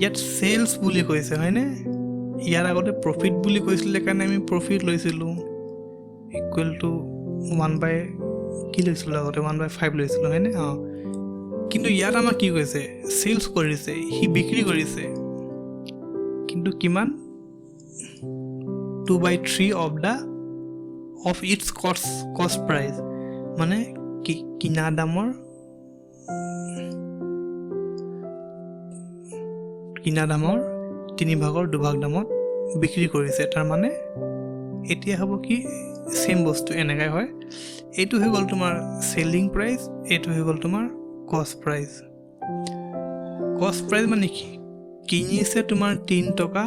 ইয়াত চেলছ বুলি কৈছে, হয়নে? ইয়াৰ আগতে প্ৰফিট বুলি কৈছিলে কাৰণে আমি প্ৰফিট লৈছিলোঁ, ইকুৱেল টু 1/, কি লৈছিলোঁ আগতে? 1/5 লৈছিলোঁ, হয়নে? কিন্তু ইয়াত আমাক কি কৈছে? চেলছ কৰিছে, সি বিক্ৰী কৰিছে, কিন্তু কিমান? 2/3 অফ ইটছ কষ্ট প্ৰাইচ, মানে কিনা দামৰ 3/2 দামত বিক্ৰী কৰিছে। তাৰমানে এতিয়া হ'ব কি? চেম বস্তু এনেকাই হয়। এইটো হৈ গ'ল তোমাৰ চেলিং প্ৰাইচ, এইটো হৈ গ'ল তোমাৰ কষ্ট প্ৰাইচ। কষ্ট প্ৰাইচ মানে কি? কিনিছে তোমাৰ 3 টকা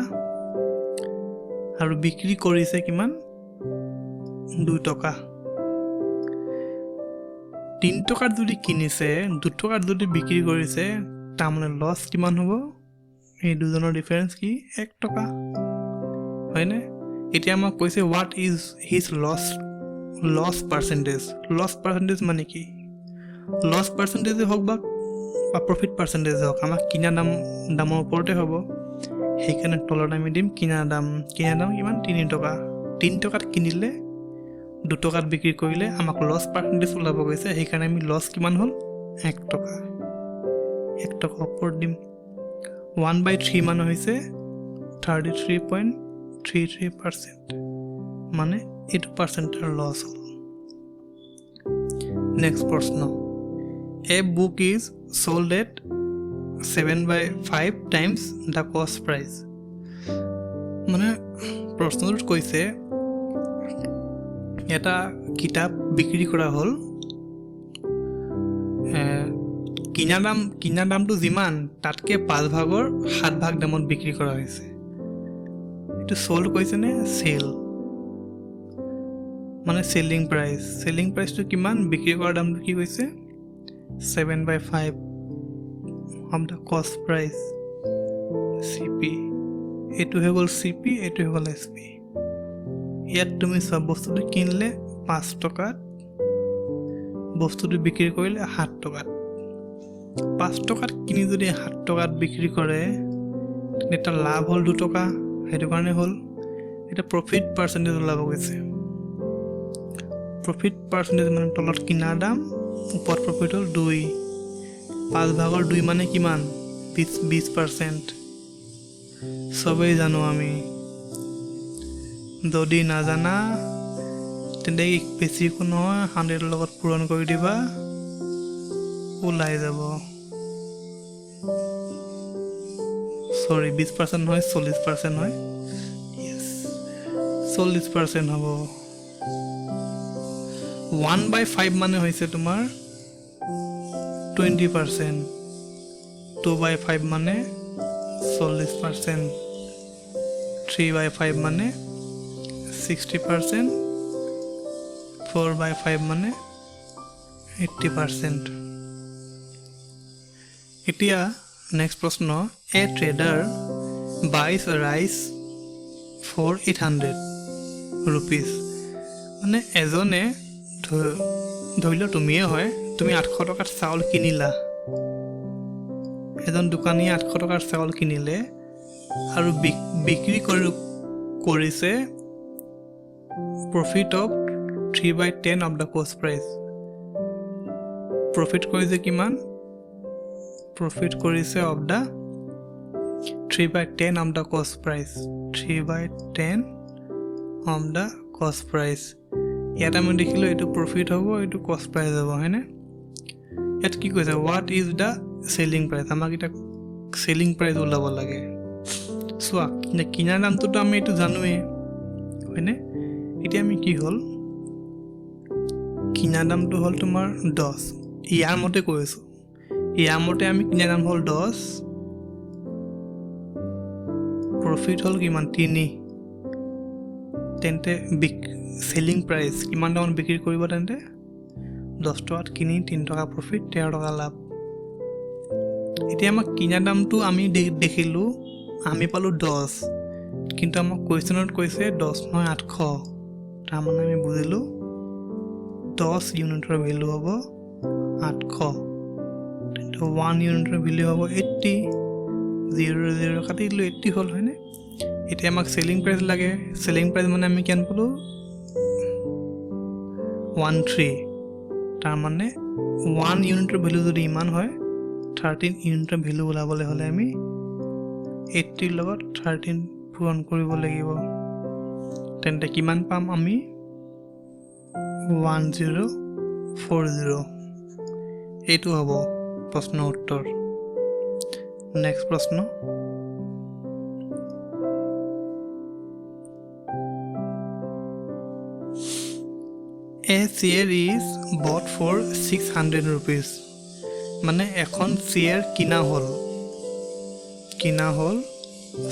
আৰু বিক্ৰী কৰিছে কিমান? 2 টকা। 3 টকাত যদি কিনিছে, 2 টকাত যদি বিক্ৰী কৰিছে, তাৰমানে লছ কিমান হ'ব? এই দুজনৰ ডিফাৰেঞ্চ কি? 1 টকা, হয়নে? এতিয়া আমাক কৈছে what is his loss percentage. Loss percentage মানে কি? লছ পাৰ্চেণ্টেজে হওক বা প্ৰফিট পাৰ্চেণ্টেজ হওক, আমাক কিনা দামৰ ওপৰতে হ'ব। সেইকাৰণে তলত আমি দিম কিনা দাম কিমান? 3 টকা। 3 টকাত কিনিলে 2 টকাত বিক্ৰী কৰিলে আমাক লছ পাৰ্চেণ্টেজ ওলাব গৈছে সেইকাৰণে আমি লছ কিমান হ'ল 1 টকা 1 টকা ওপৰত দিম 1/3 মানে হৈছে 33.33% মানে এইটো পাৰ্চেণ্টেৰ লছ হ'ল নেক্সট প্ৰশ্ন A book is sold at 7/5 times the cost price মানে প্ৰশ্নটোত কৈছে এটা কিতাপ বিক্ৰী কৰা হ'ল কিনা দামটো যিমান তাতকে 5 ভাগৰ 7 ভাগ দামত বিক্ৰী কৰা হৈছে এইটো সোল্ড কৈছে নে সেল মানে সেলিং প্ৰাইচটো কিমান বিক্ৰী কৰা দামটো কি কৈছে 7/5 of the cost price CP এইটো হৈ গ'ল CP এইটো হৈ গ'ল SP ইয়াত তুমি সব বস্তুটো কিনলে 5 টকাত বস্তুটো বিক্ৰী কৰিলে 7 টকাত 5 টকাত কিনি যদি 7 টকাত বিক্ৰী কৰে এটা লাভ হ'ল 2 টকা সেইটো কাৰণে হ'ল এটা প্ৰফিট পাৰ্চেন্টেজ ওলাব গৈছে প্ৰফিট পাৰ্চেন্টেজ মানে তলত কিনা দাম ওপৰত প্ৰফিট হ'ল 2 5 ভাগৰ 2 মানে কিমান 20% সবেই জানো আমি যদি নাজানা তেন্তে বেছি কোনো নহয় 100 লগত পূৰণ কৰি দিবা ওলাই যাব সৰি 20% নহয় 40% হয় yes 40% হ'ব 1/5 মানে হৈছে তোমাৰ 20% 2/5 মানে 40% 3/5 মানে 60% 4/5 মানে 80% এতিয়া নেক্সট প্ৰশ্ন এ trader buys rice for 800 rupees মানে এজনে ধৰি লও তুমিয়ে হয় তুমি 800 টকাত চাউল কিনিলা এজন দোকানীয়ে 800 টকাৰ চাউল কিনিলে আৰু বিক্ৰী কৰিছে profit of 3/10 of the cost price profit কৰিছে কিমান profit কৰিছে of the 3/10 of the cost price 3/10 of the cost price ইয়াত আমি দেখিলো এটো profit হ'ব এটো cost price হ'ব হয়নে ইয়াত কি কৈছে what is the selling price আমাক এটা selling price ওলাব লাগে সোয়া কিনা দামটো তো আমি এটো জানোৱে হয়নে এতিয়া আমি কি হল কিনা দামটো হল তোমাৰ 10 ইয়াৰ মতে কৈছো ইয়াৰ মতে আমি কিনা দাম হল 10 প্ৰফিট হল কিমান 3 তেন্তে সেলিং প্ৰাইস কিমান দামত বিক্ৰী কৰিব তেন্তে 10 টকাত কিনি 3 টকা প্ৰফিট 13 টকা লাভ এতিয়া আমাক কিনা দামটো আমি দেখিলো আমি পালো 10 কিন্তু আমাক কোৱেশ্চনত কৈছে 10 নহয় 800 তাৰ মানে আমি বুজিলো 10 ইউনিটৰ ভ্যালু হ'ব 800 তেন্তে 1 ইউনিটৰ ভ্যালু হ'ব 80 0 0 কাটি দিলো 80 হল হয়নে এতিয়া আমাক সেলিং প্ৰাইস লাগে সেলিং প্ৰাইস মানে আমি কিমান পালো 13 তাৰ মানে 1 ইউনিটৰ ভ্যালু যদি ইমান হয় 13 ইউনিটৰ ভ্যালু ওলাবলে হলে আমি 80 লগত 13 পূৰণ কৰিব লাগিব তেন্তে কিমান পাম আমি 1040 এইটো হ'ব প্ৰশ্ন উত্তৰ নেক্সট প্ৰশ্ন A share is bought for 600 rupees মানে এখন share কিনা হল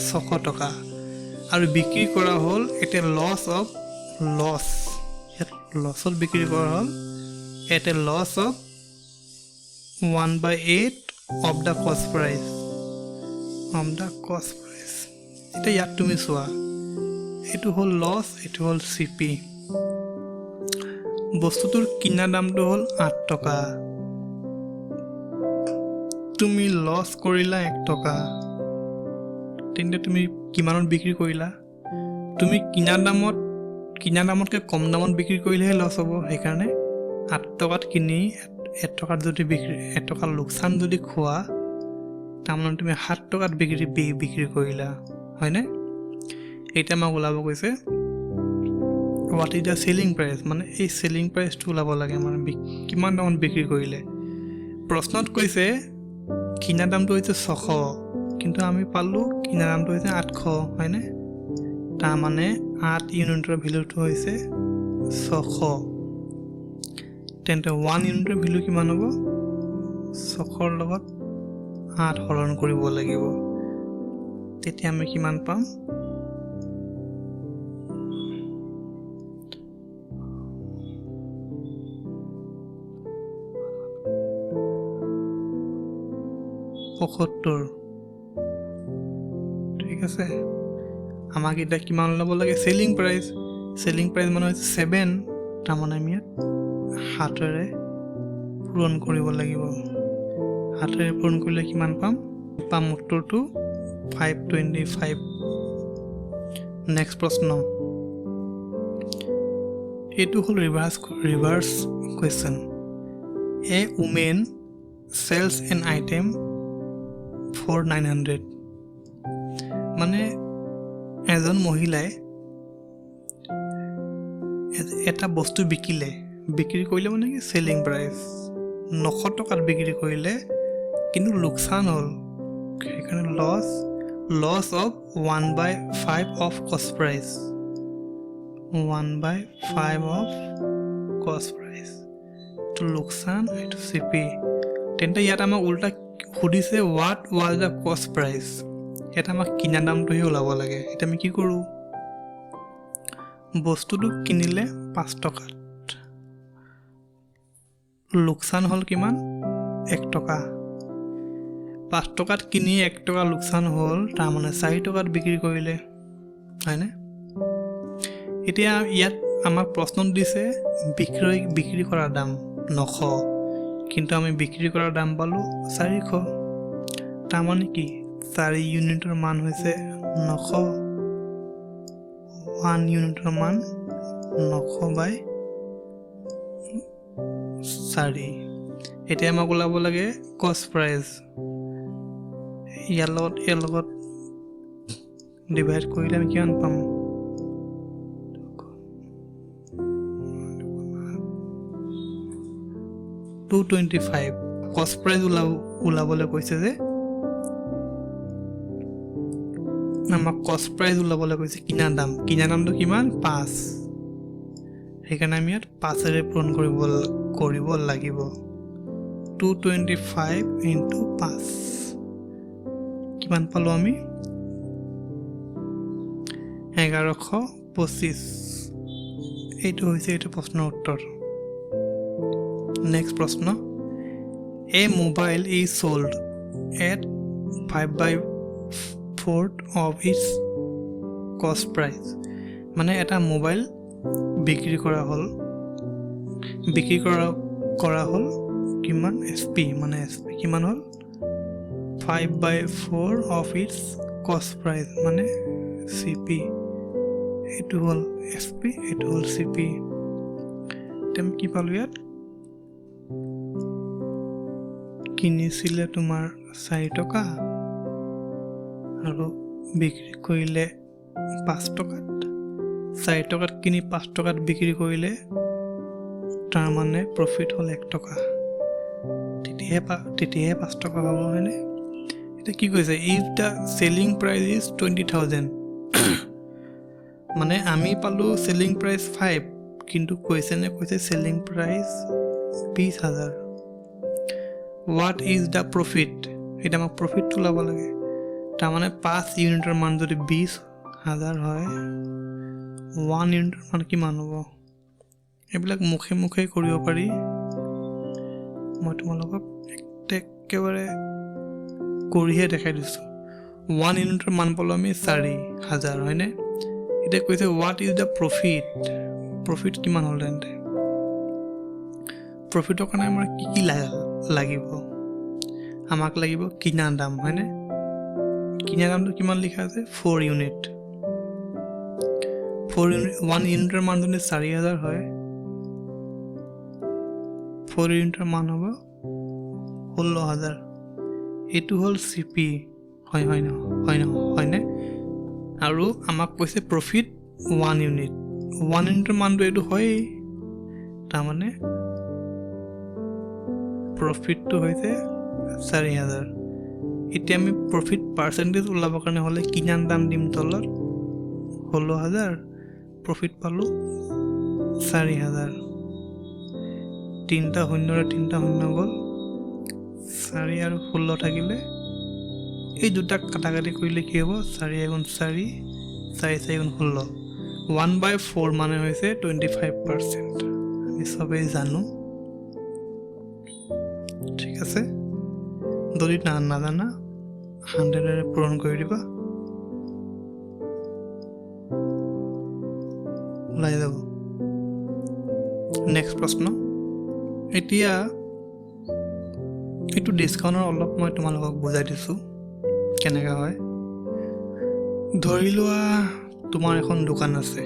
600 টকা আৰু বিক্ৰী কৰা হল এতে লস লসত বিক্ৰী কৰা হল এতে loss of 1/8 of the cost price এটা ইয়াত তুমি চোৱা এটো হল লস এটো হল CP বস্তুটোৰ কিনা দামটো হল 8 টকা তুমি লস কৰিলা 1 টকা তেন্তে তুমি কিমানত বিক্ৰী কৰিলা তুমি কিনা দামত কিনা দামতকৈ কম দামত বিক্ৰী কৰিলেহে লছ হ'ব সেইকাৰণে 8 টকাত কিনি 1 টকাত যদি বিক্ৰী 1 টকা লোকচান যদি খোৱা তাৰমানে তুমি 7 টকাত বিক্ৰী কৰিলা হয়নে এতিয়া আমাক ওলাব কৈছে what is the selling price মানে এই সেলিং প্ৰাইচটো ওলাব লাগে মানে কিমান দামত বিক্ৰী কৰিলে প্ৰশ্নত কৈছে কিনা দামটো হৈছে 600 কিন্তু আমি পালোঁ কিনা দামটো হৈছে 800 হয়নে তাৰমানে 8 ইউনিটৰ ভ্যালুটো হৈছে 600 তেন্তে 1 ইউনিটৰ ভ্যালু কিমান হ'ব 600 ৰ লগত 8 হৰণ কৰিব লাগিব তেতিয়া আমি কিমান পাম ঠিক আছে আমাক এটা কিমান ল'ব লাগে সেলিং প্ৰাইস মানে হৈছে 7 তাৰমানে আমি 7ৰে পূৰণ কৰিব লাগিব 7ৰে পূৰণ কৰিলে কিমান পাম উত্তৰটো 525 নেক্সট প্ৰশ্ন এইটো হ'ল reverse question a woman sells an item for 900 মানে এজন মহিলাই এটা বস্তু বিক্ৰী কৰিলে মানে কি সেলিং প্ৰাইস 900 টকাত বিক্ৰী কৰিলে কিন্তু লোকসান হ'ল সেইকাৰণে loss of 1/5 of cost price 1/5 of cost price to লোকসান এইটো সিপি তেন্তে ইয়াত আমাক উল্টা সুধিছে what was the cost price এটা আমাক কিনা দামটোহে ওলাব লাগে এটা আমি কি কৰোঁ বস্তুটো কিনিলে 5 টকাত লোকসান হ'ল কিমান 1 টকা 5 টকাত কিনি 1 টকা লোকসান হ'ল তাৰমানে 4 টকাত বিক্ৰী কৰিলে হয়নে এতিয়া ইয়াত আমাক প্ৰশ্ন দিছে বিক্ৰী কৰা দাম 900 কিন্তু আমি বিক্ৰী কৰা দাম পালো 400 তাৰমানে কি 4 ইউনিটৰ মান হৈছে 900 1 ইউনিটৰ মান 900/4 এতিয়া আমাক ওলাব লাগে কষ্ট প্ৰাইস ইয়াৰ লগত ডিভাইড কৰিলে আমি কিমান পাম 225 কষ্ট প্ৰাইস ওলাবলৈ কৈছে যে আমাক কষ্ট প্ৰাইস ওলাবলৈ কৈছে কিনা দামটো কিমান 5 সেইকাৰণে আমি ইয়াত 5ৰে পূৰণ কৰিব লাগিব 225 into 5 কিমান পালো আমি 1125 এইটো হৈছে এইটো প্ৰশ্নৰ উত্তৰ নেক্সট প্ৰশ্ন a mobile is sold at 5/4 of its cost price মানে এটা মোবাইল বিক্ৰী কৰা হ'ল কিমান SP মানে SP কিমান হ'ল 5/4 of its cost price মানে CP এইটো হ'ল SP এইটো হ'ল CP তেম কি পালো ইয়াত কিনিছিলে তোমাৰ 4 টকা আৰু বিক্ৰী কৰিলে 5 টকাত 4 টকাত কিনি 5 টকাত বিক্ৰী কৰিলে তাৰ মানে প্ৰফিট হ'ল 1 টকা তেতিয়াহে 5 টকা হ'ব হয়নে এটা কি কৈছে if the selling price is 20,000 মানে আমি পালো selling price 5 কিন্তু কৈছে selling price 20,000 what is the profit এটা আমাক প্ৰফিট ওলাব লাগে তাৰমানে 5 ইউনিটৰ মান যদি 20,000 হয় 1 ইউনিটৰ মান কিমান হ'ব এইবিলাক মুখে কৰিব পাৰি মই তোমালোকক একেবাৰে কৰিহে দেখাই দিছো 1 ইউনিটৰ মান পালো আমি 4,000 হয়নে এটা কৈছে what is the profit কিমান হ'ল তেন্তে প্ৰফিটৰ কাৰণে আমাৰ কি লাগিব আমাক লাগিব কিনা দাম হয়নে কিনা দামটো কিমান লিখা আছে 4 ইউনিট 1 ইউনিটৰ মান যদি 4000 হয় 4 ইউনিটৰ মান হ'ব 16000 এইটো হ'ল CP হয়নে আৰু আমাক কৈছে প্ৰফিট 1 ইউনিটৰ মানটো এইটো হয় তাৰমানে প্ৰফিটটো হৈছে 4000 এতিয়া আমি প্ৰফিট পাৰ্চেন্টেজ ওলাবৰ কাৰণে হ'লে কিমান দাম দিম তলত 16000 প্ৰফিট পালো 4000 তিনটা শূন্য গ'ল 4 আৰু 16 থাকিলে এই দুটা কাটাকাটি কৰিলে কি হ'ব 4 × 4 4 × 16 1/4 মানে হৈছে 25% আমি সবেই জানো ঠিক আছে যদি নাজানা 100 পূৰণ কৰি দিবা ওলাই যাব নেক্সট প্ৰশ্ন এতিয়া এইটো ডিসকাউন্টৰ অলপ মই তোমালোকক বুজাই দিছো কেনেকা হয় ধৰি লোৱা তোমাৰ এখন দোকান আছে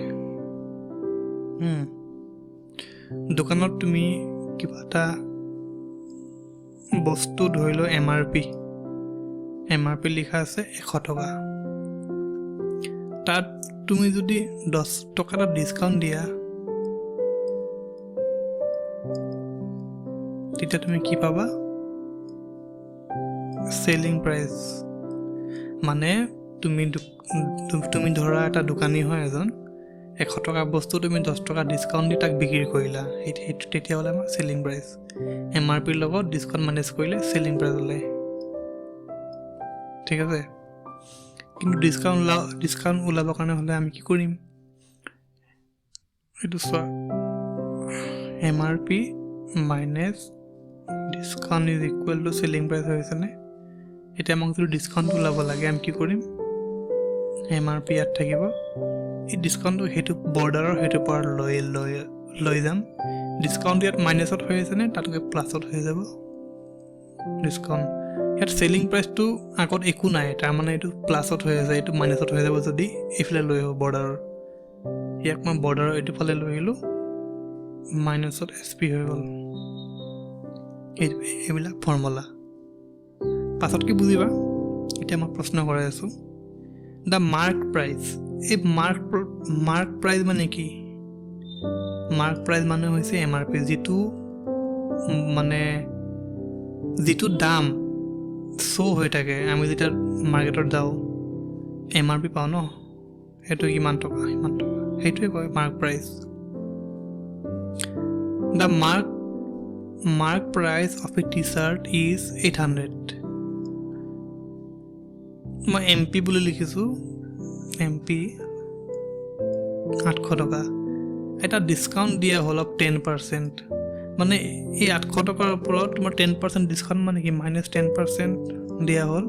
দোকানত তুমি কিবা এটা বস্তু ধৰি লোৱা MRP লিখা আছে 100 টকা তাত তুমি যদি 10 টকা এটা ডিসকাউন্ট দিয়া তেতিয়া তুমি কি পাবা সেলিং প্রাইস মানে তুমি ধৰা এটা দোকানী হয় এজন 100 টকা বস্তু তুমি 10 টকা ডিসকাউন্ট দি তাক বিক্ৰী কৰিলা সেইটো তেতিয়া হ'লে আমাৰ সেলিং প্ৰাইস MRP লগত ডিসকাউন্ট মাইনাস কৰিলে সেলিং প্ৰাইস ওলাই ঠিক আছে কিন্তু ডিসকাউন্ট ওলাবৰ কাৰণে হ'লে আমি কি কৰিম এইটো চোৱা MRP minus discount is equal to selling price হৈছে নে এটা আমাক যদি ডিসকাউন্ট ওলাব লাগে আমি কি কৰিম MRP ইয়াত থাকিব এই ডিসকাউন্ট হেতু বৰ্ডাৰৰ হেতু পাৰ লৈ যাম ডিসকাউন্ট ইয়াত মাইনাসত হৈ আছে নে তাতকৈ প্লাসত হৈ যাব ডিসকাউন্ট ইয়াত সেলিং প্ৰাইস টো আগত একো নাই তাৰ মানে এইটো প্লাসত হৈ আছে এইটো মাইনাসত হৈ যাব যদি ইফালে লৈ হ'ব বৰ্ডাৰৰ ইয়াক মই বৰ্ডাৰৰ এইটো ফালে লৈ আহিলো মাইনাসত SP হৈ গ'ল এইবিলাক ফৰ্মুলা পাছত কি বুজিবা এতিয়া মই প্ৰশ্ন কৰি আছো দা মাৰ্ক প্ৰাইস এই মাৰ্ক প্ৰাইস মানে কি মাৰ্ক প্ৰাইস মানে হৈছে MRP যিটো দাম শো হৈ থাকে আমি যেতিয়া মাৰ্কেটত যাও MRP পাও ন এটো কিমান টকা সেইটোৱে কয় mark price the mark price of a t-shirt is 800 মই MP বুলি লিখিছো MP 800 টকা এটা ডিসকাউন্ট দিয়া হল অফ 10% মানে এই 800 টকাৰ ওপৰত তোমাৰ 10% ডিসকাউন্ট মানে কি -10% দিয়া হল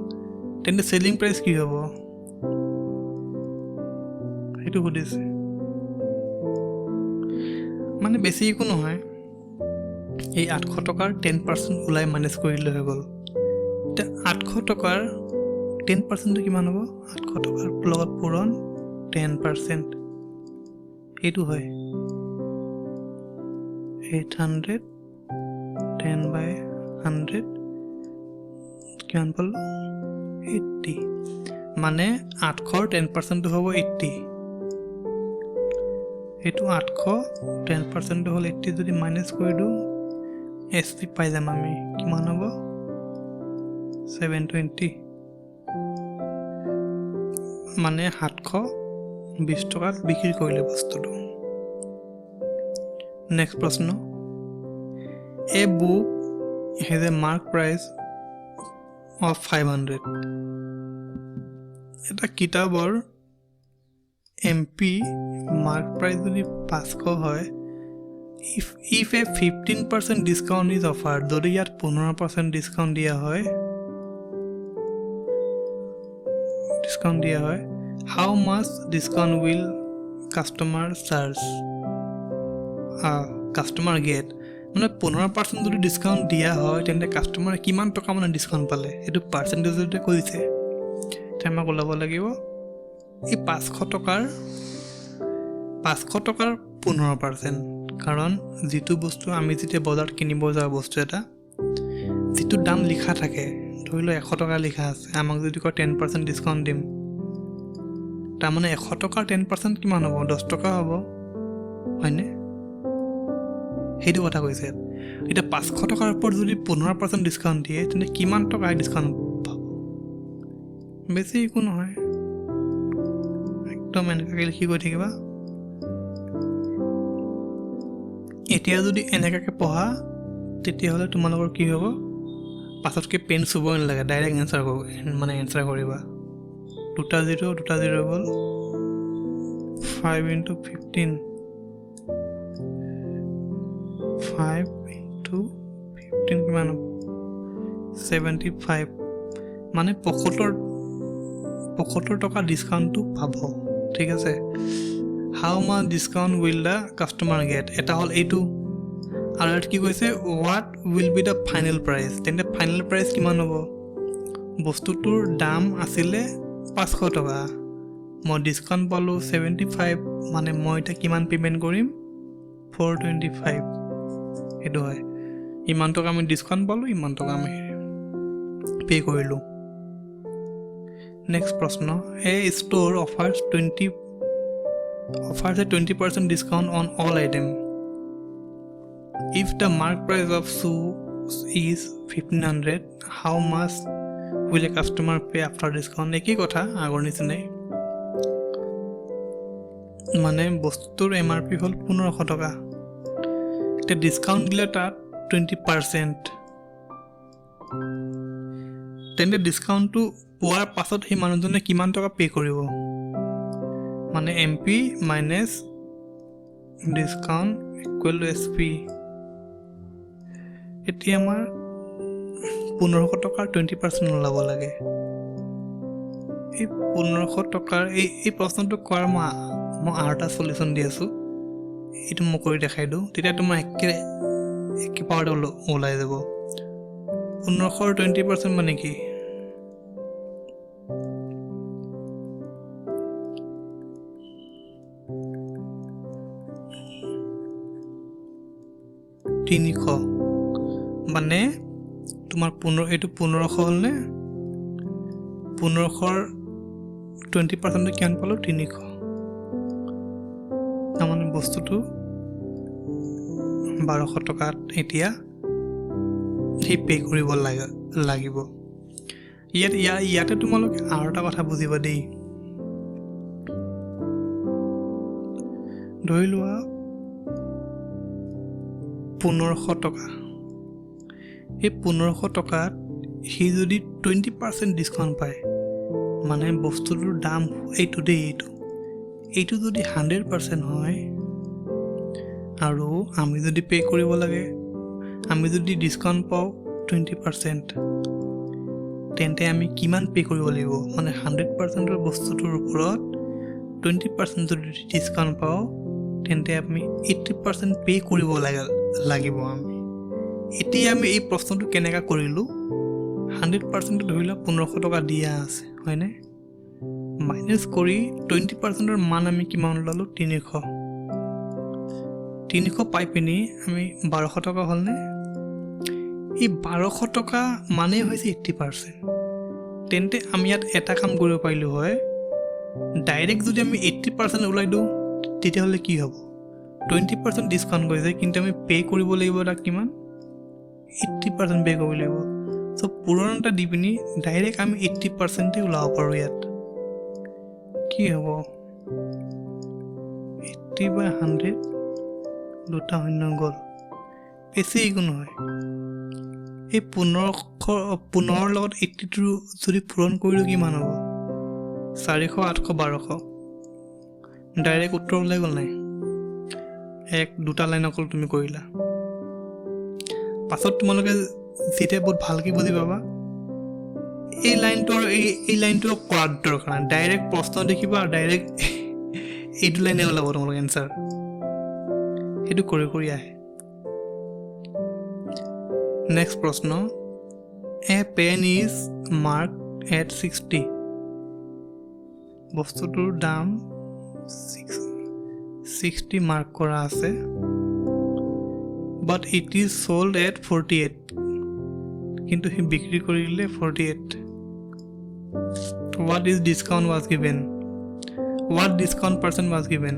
তেন্তে সেলিং প্রাইস কি হ'ব সেইটো বুজিছে মানে বেছি একো নহয় এই 800 টকাৰ 10% উলাই মাইনাস কৰিলে হৈ গ'ল তে 800 টকাৰ 10% টো কিমান হ'ব 800 টকাৰ লগত পূৰণ 10% এইটো হয় 800 10/100 কিমান পালো 80 মানে 800 10% টো হ'ব 80 এইটো 800 10% টো হ'ল 80 যদি মাইনাস কৰি দিও SP পাই যাম আমি কিমান হ'ব 720 মানে 720 টকাত বিক্ৰী কৰিলে বস্তুটো নেক্সট প্ৰশ্ন A book has a mark price of 500 এটা কিতাপৰ MP mark price যদি 500 হয় if a 15% discount is offered যদি ইয়াত 15% discount দিয়া হয় how much discount will customer charge customer get মানে 15% যদি ডিসকাউন্ট দিয়া হয় তেন্তে কাস্টমাৰ কিমান টকা মানে ডিসকাউন্ট পালে এটো পাৰ্সেন্টেজতে কৈছে তেমা ওলাব লাগিব এই 500 টকাৰ 500 টকাৰ 15%, কাৰণ যিটো বস্তু আমি যেতিয়া বজাৰত কিনিব যাওঁ বস্তু এটা যিটো দাম লিখা থাকে, ধৰি লওক 100 টকা লিখা আছে, আমাক যদি কয় 10% ডিছকাউণ্ট দিম, তাৰমানে 100 টকাৰ 10% কিমান হ'ব? 10 টকা হ'ব, হয়নে? সেইটো কথা কৈছে। এতিয়া 500 টকাৰ ওপৰত যদি 15% ডিছকাউণ্ট দিয়ে, তেন্তে কিমান টকা ডিছকাউণ্ট পাব? বেছি একো নহয়, একদম এনেকৈ লিখি গৈ থাকিবা। এতিয়া যদি এনেকুৱাকৈ পঢ়া, তেতিয়াহ'লে তোমালোকৰ কি হ'ব? পাছতকৈ পেন চুবই নালাগে, ডাইৰেক্ট এনচাৰ কৰিবা। 2 0 গ'ল, 5 × 15, 5 × 15 কিমান হ'ব? 75, মানে 75 টকা ডিছকাউণ্টটো পাব, ঠিক আছে। How much discount will the customer get? এটা হ'ল এইটো, আৰু ইয়াত কি কৈছে? What will be the final price? তেন্তে ফাইনেল প্ৰাইচ কিমান হ'ব? বস্তুটোৰ দাম আছিলে 500 টকা, মই ডিছকাউণ্ট পালোঁ 75, মানে মই এতিয়া কিমান পে'মেণ্ট কৰিম? 425, সেইটো হয়। ইমান টকা আমি ডিছকাউণ্ট পালোঁ, ইমান টকা আমি পে' কৰিলোঁ। নেক্সট প্ৰশ্ন, এ store অফাৰ্ছ a 20% discount on all item. If the mark price of shoes is 1500, how much will a customer pay after discount? একই কথা, আগৰ নিচিনাই। মানে বস্তুটোৰ MRP হ'ল 1500 টকা, এতিয়া ডিছকাউণ্ট দিলে তাত 20%, তেন্তে ডিছকাউণ্টটো পোৱাৰ পাছত সেই মানুহজনে কিমান টকা পে' কৰিব? মানে MP minus discount equal to SP। এতিয়া আমাৰ 1500 টকাৰ 20% ওলাব লাগে। এই 1500 টকাৰ এই প্ৰশ্নটো কৰাৰ মই আৰু এটা চলিউশ্যন দি আছোঁ, এইটো মই কৰি দেখাই দিওঁ, তেতিয়া তোমাৰ একেবাৰতে ওলাই যাব। 1500ৰ 20% মানে কি? $300, মানে তোমাৰ 1500 হ'লনে? 1500ৰ 20% কিমান পালোঁ? 300, তাৰমানে বস্তুটো 1200 টকাত এতিয়া সেই পে' কৰিব লাগিব। ইয়াতে তোমালোকে আৰু এটা কথা বুজিবা দেই। ধৰি লোৱা 1500 টকা, এই 1500 টকাত সি যদি 20% ডিছকাউণ্ট পায়, মানে বস্তুটোৰ দাম এইটো যদি 100% হয়, আৰু আমি যদি পে' কৰিব লাগে, আমি যদি ডিছকাউণ্ট পাওঁ 20%, তেন্তে আমি কিমান পে' কৰিব লাগিব? মানে 100%ৰ বস্তুটোৰ ওপৰত 20% যদি ডিছকাউণ্ট পাওঁ, তেন্তে আমি 80% পে' কৰিব লাগিব আমি। এতিয়া আমি এই প্ৰশ্নটো কেনেকৈ কৰিলোঁ? 100% ধৰি লওক 1500 টকা দিয়া আছে, হয়নে? মাইনাছ কৰি 20%ৰ মান আমি কিমান ওলালোঁ? 300 পাই পিনি আমি 1200 টকা হ'লনে? এই 1200 টকা মানেই হৈছে 80%। তেন্তে আমি ইয়াত এটা কাম কৰিব পাৰিলোঁ হয়, ডাইৰেক্ট যদি আমি 80% ওলাই দিওঁ, তেতিয়াহ'লে কি হ'ব? 20% ডিছকাউণ্ট কৰিছে, কিন্তু আমি পে' কৰিব লাগিব তাক কিমান? 80% পে' কৰিব লাগিব। চ' পুৰণা এটা দি পিনি ডাইৰেক্ট আমি 80%ই ওলাব পাৰোঁ। ইয়াত কি হ'ব? 80/100, দুটা শূন্য গ'ল, বেছি একো নহয়। এই 1500 লগত 80টো যদি পূৰণ কৰিলোঁ, কিমান হ'ব? 400, 800, 1200, ডাইৰেক্ট উত্তৰ ওলাই গ'ল নাই? দুটা লাইন অকল তুমি কৰিলা। পাছত তোমালোকে যেতিয়া বহুত ভালকৈ বুজি পাবা, এই লাইনটো কৰাৰ দৰকাৰ নাই, ডাইৰেক্ট প্ৰশ্ন দেখিবা আৰু ডাইৰেক্ট এইটো লাইনে ওলাব তোমালোকৰ এনচাৰ। সেইটো কৰি আহে। নেক্সট প্ৰশ্ন, a pen is mark at 60, বস্তুটোৰ দাম 60 মাৰ্ক কৰা আছে but it is sold at 48 কিন্তু সি বিক্ৰী কৰিলে 48 what is discount was given what discount percent was given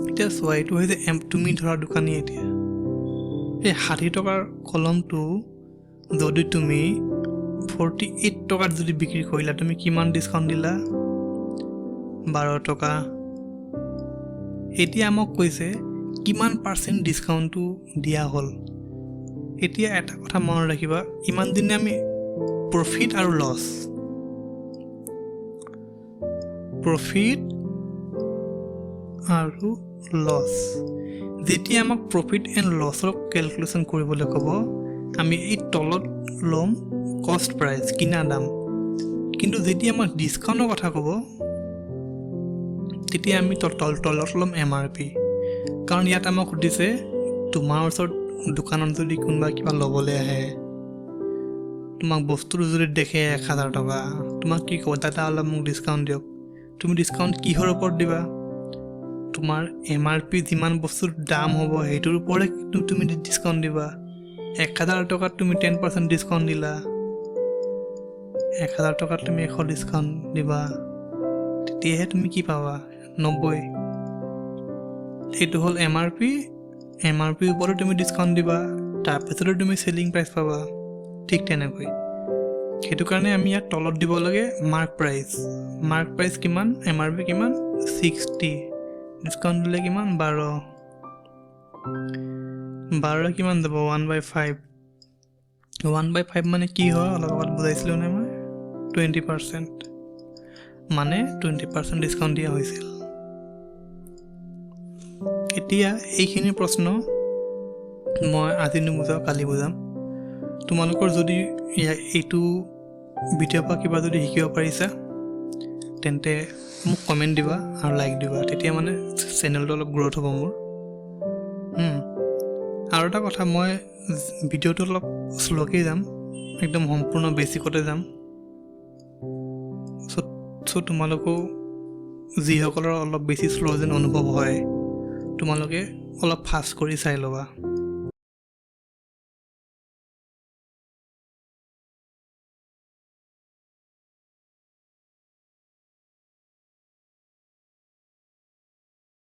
এতিয়া চোৱা এইটো হৈছে তুমি ধৰা দোকানী এতিয়া এই 60 টকাৰ কলমটো যদি তুমি 48 টকাত যদি বিক্ৰী কৰিলা তুমি কিমান ডিসকাউন্ট দিলা 12 টকা এতিয়া আমাক কৈছে কিমান পাৰ্সেন্ট ডিসকাউন্টটো দিয়া হ'ল এতিয়া এটা কথা মনত ৰাখিবা ইমান দিনে আমি প্ৰফিট আৰু লছ যেতিয়া আমাক প্ৰফিট এণ্ড লছৰ ক্যালকুলেশন কৰিবলৈ ক'ব আমি এই তলত লম কষ্ট প্ৰাইস কিনা দাম কিন্তু যেতিয়া আমাক ডিসকাউন্টৰ কথা ক'ব তেতিয়া আমি তলত লম এমআৰপি কাৰণ ইয়াত আমাক সুধিছে তোমাৰ ওচৰত দোকানত যদি কোনোবা কিবা ল'বলৈ আহে তোমাক বস্তুটো যদি দেখে 1000 টকা তোমাক কি ক'ব দাদা অলপ মোক ডিসকাউন্ট দিয়ক তুমি ডিসকাউন্ট কিহৰ ওপৰত দিবা তোমাৰ এমআৰপি যিমান বস্তুৰ দাম হ'ব হেইটোৰ ওপৰতে তুমি ডিসকাউন্ট দিবা 1000 টকাত তুমি 10% ডিসকাউন্ট দিলা 1000 টকাত তুমি 100 ডিসকাউন্ট দিবা তেতিয়াহে তুমি কি পাবা 90 এইটো হ'ল এমআৰপি ওপৰত তুমি ডিসকাউন্ট দিবা তাৰপিছতে তুমি সেলিং প্ৰাইস পাবা ঠিক তেনেকৈ সেইটো কাৰণে আমি ইয়াত তলত দিব লাগে মাৰ্ক প্ৰাইস কিমান এমআৰপি কিমান 60 ডিসকাউন্ট দিলে কিমান 12 কিমান দিব 1/5 1/5 মানে কি হয় অলপ আগত বুজাইছিলো নে মই 20% মানে 20% ডিসকাউন্ট দিয়া হৈছিল এতিয়া এইখিনি প্ৰশ্ন মই আজি নুবুজাও কালি বুজাম তোমালোকৰ যদি এইটো ভিডিঅ' পৰা কিবা যদি শিকিব পাৰিছা তেন্তে মোক কমেন্ট দিবা আৰু লাইক দিবা তেতিয়া মানে চেনেলটো অলপ গ্ৰোথ হ'ব মোৰ আৰু এটা কথা মই ভিডিঅ'টো অলপ স্লোকে যাম একদম সম্পূৰ্ণ বেসিকতে যাম সো তোমালোকো যিসকলৰ অলপ বেছি স্লো যেন অনুভৱ হয় তোমালোকে অলপ ফাষ্ট কৰি চাই ল'বা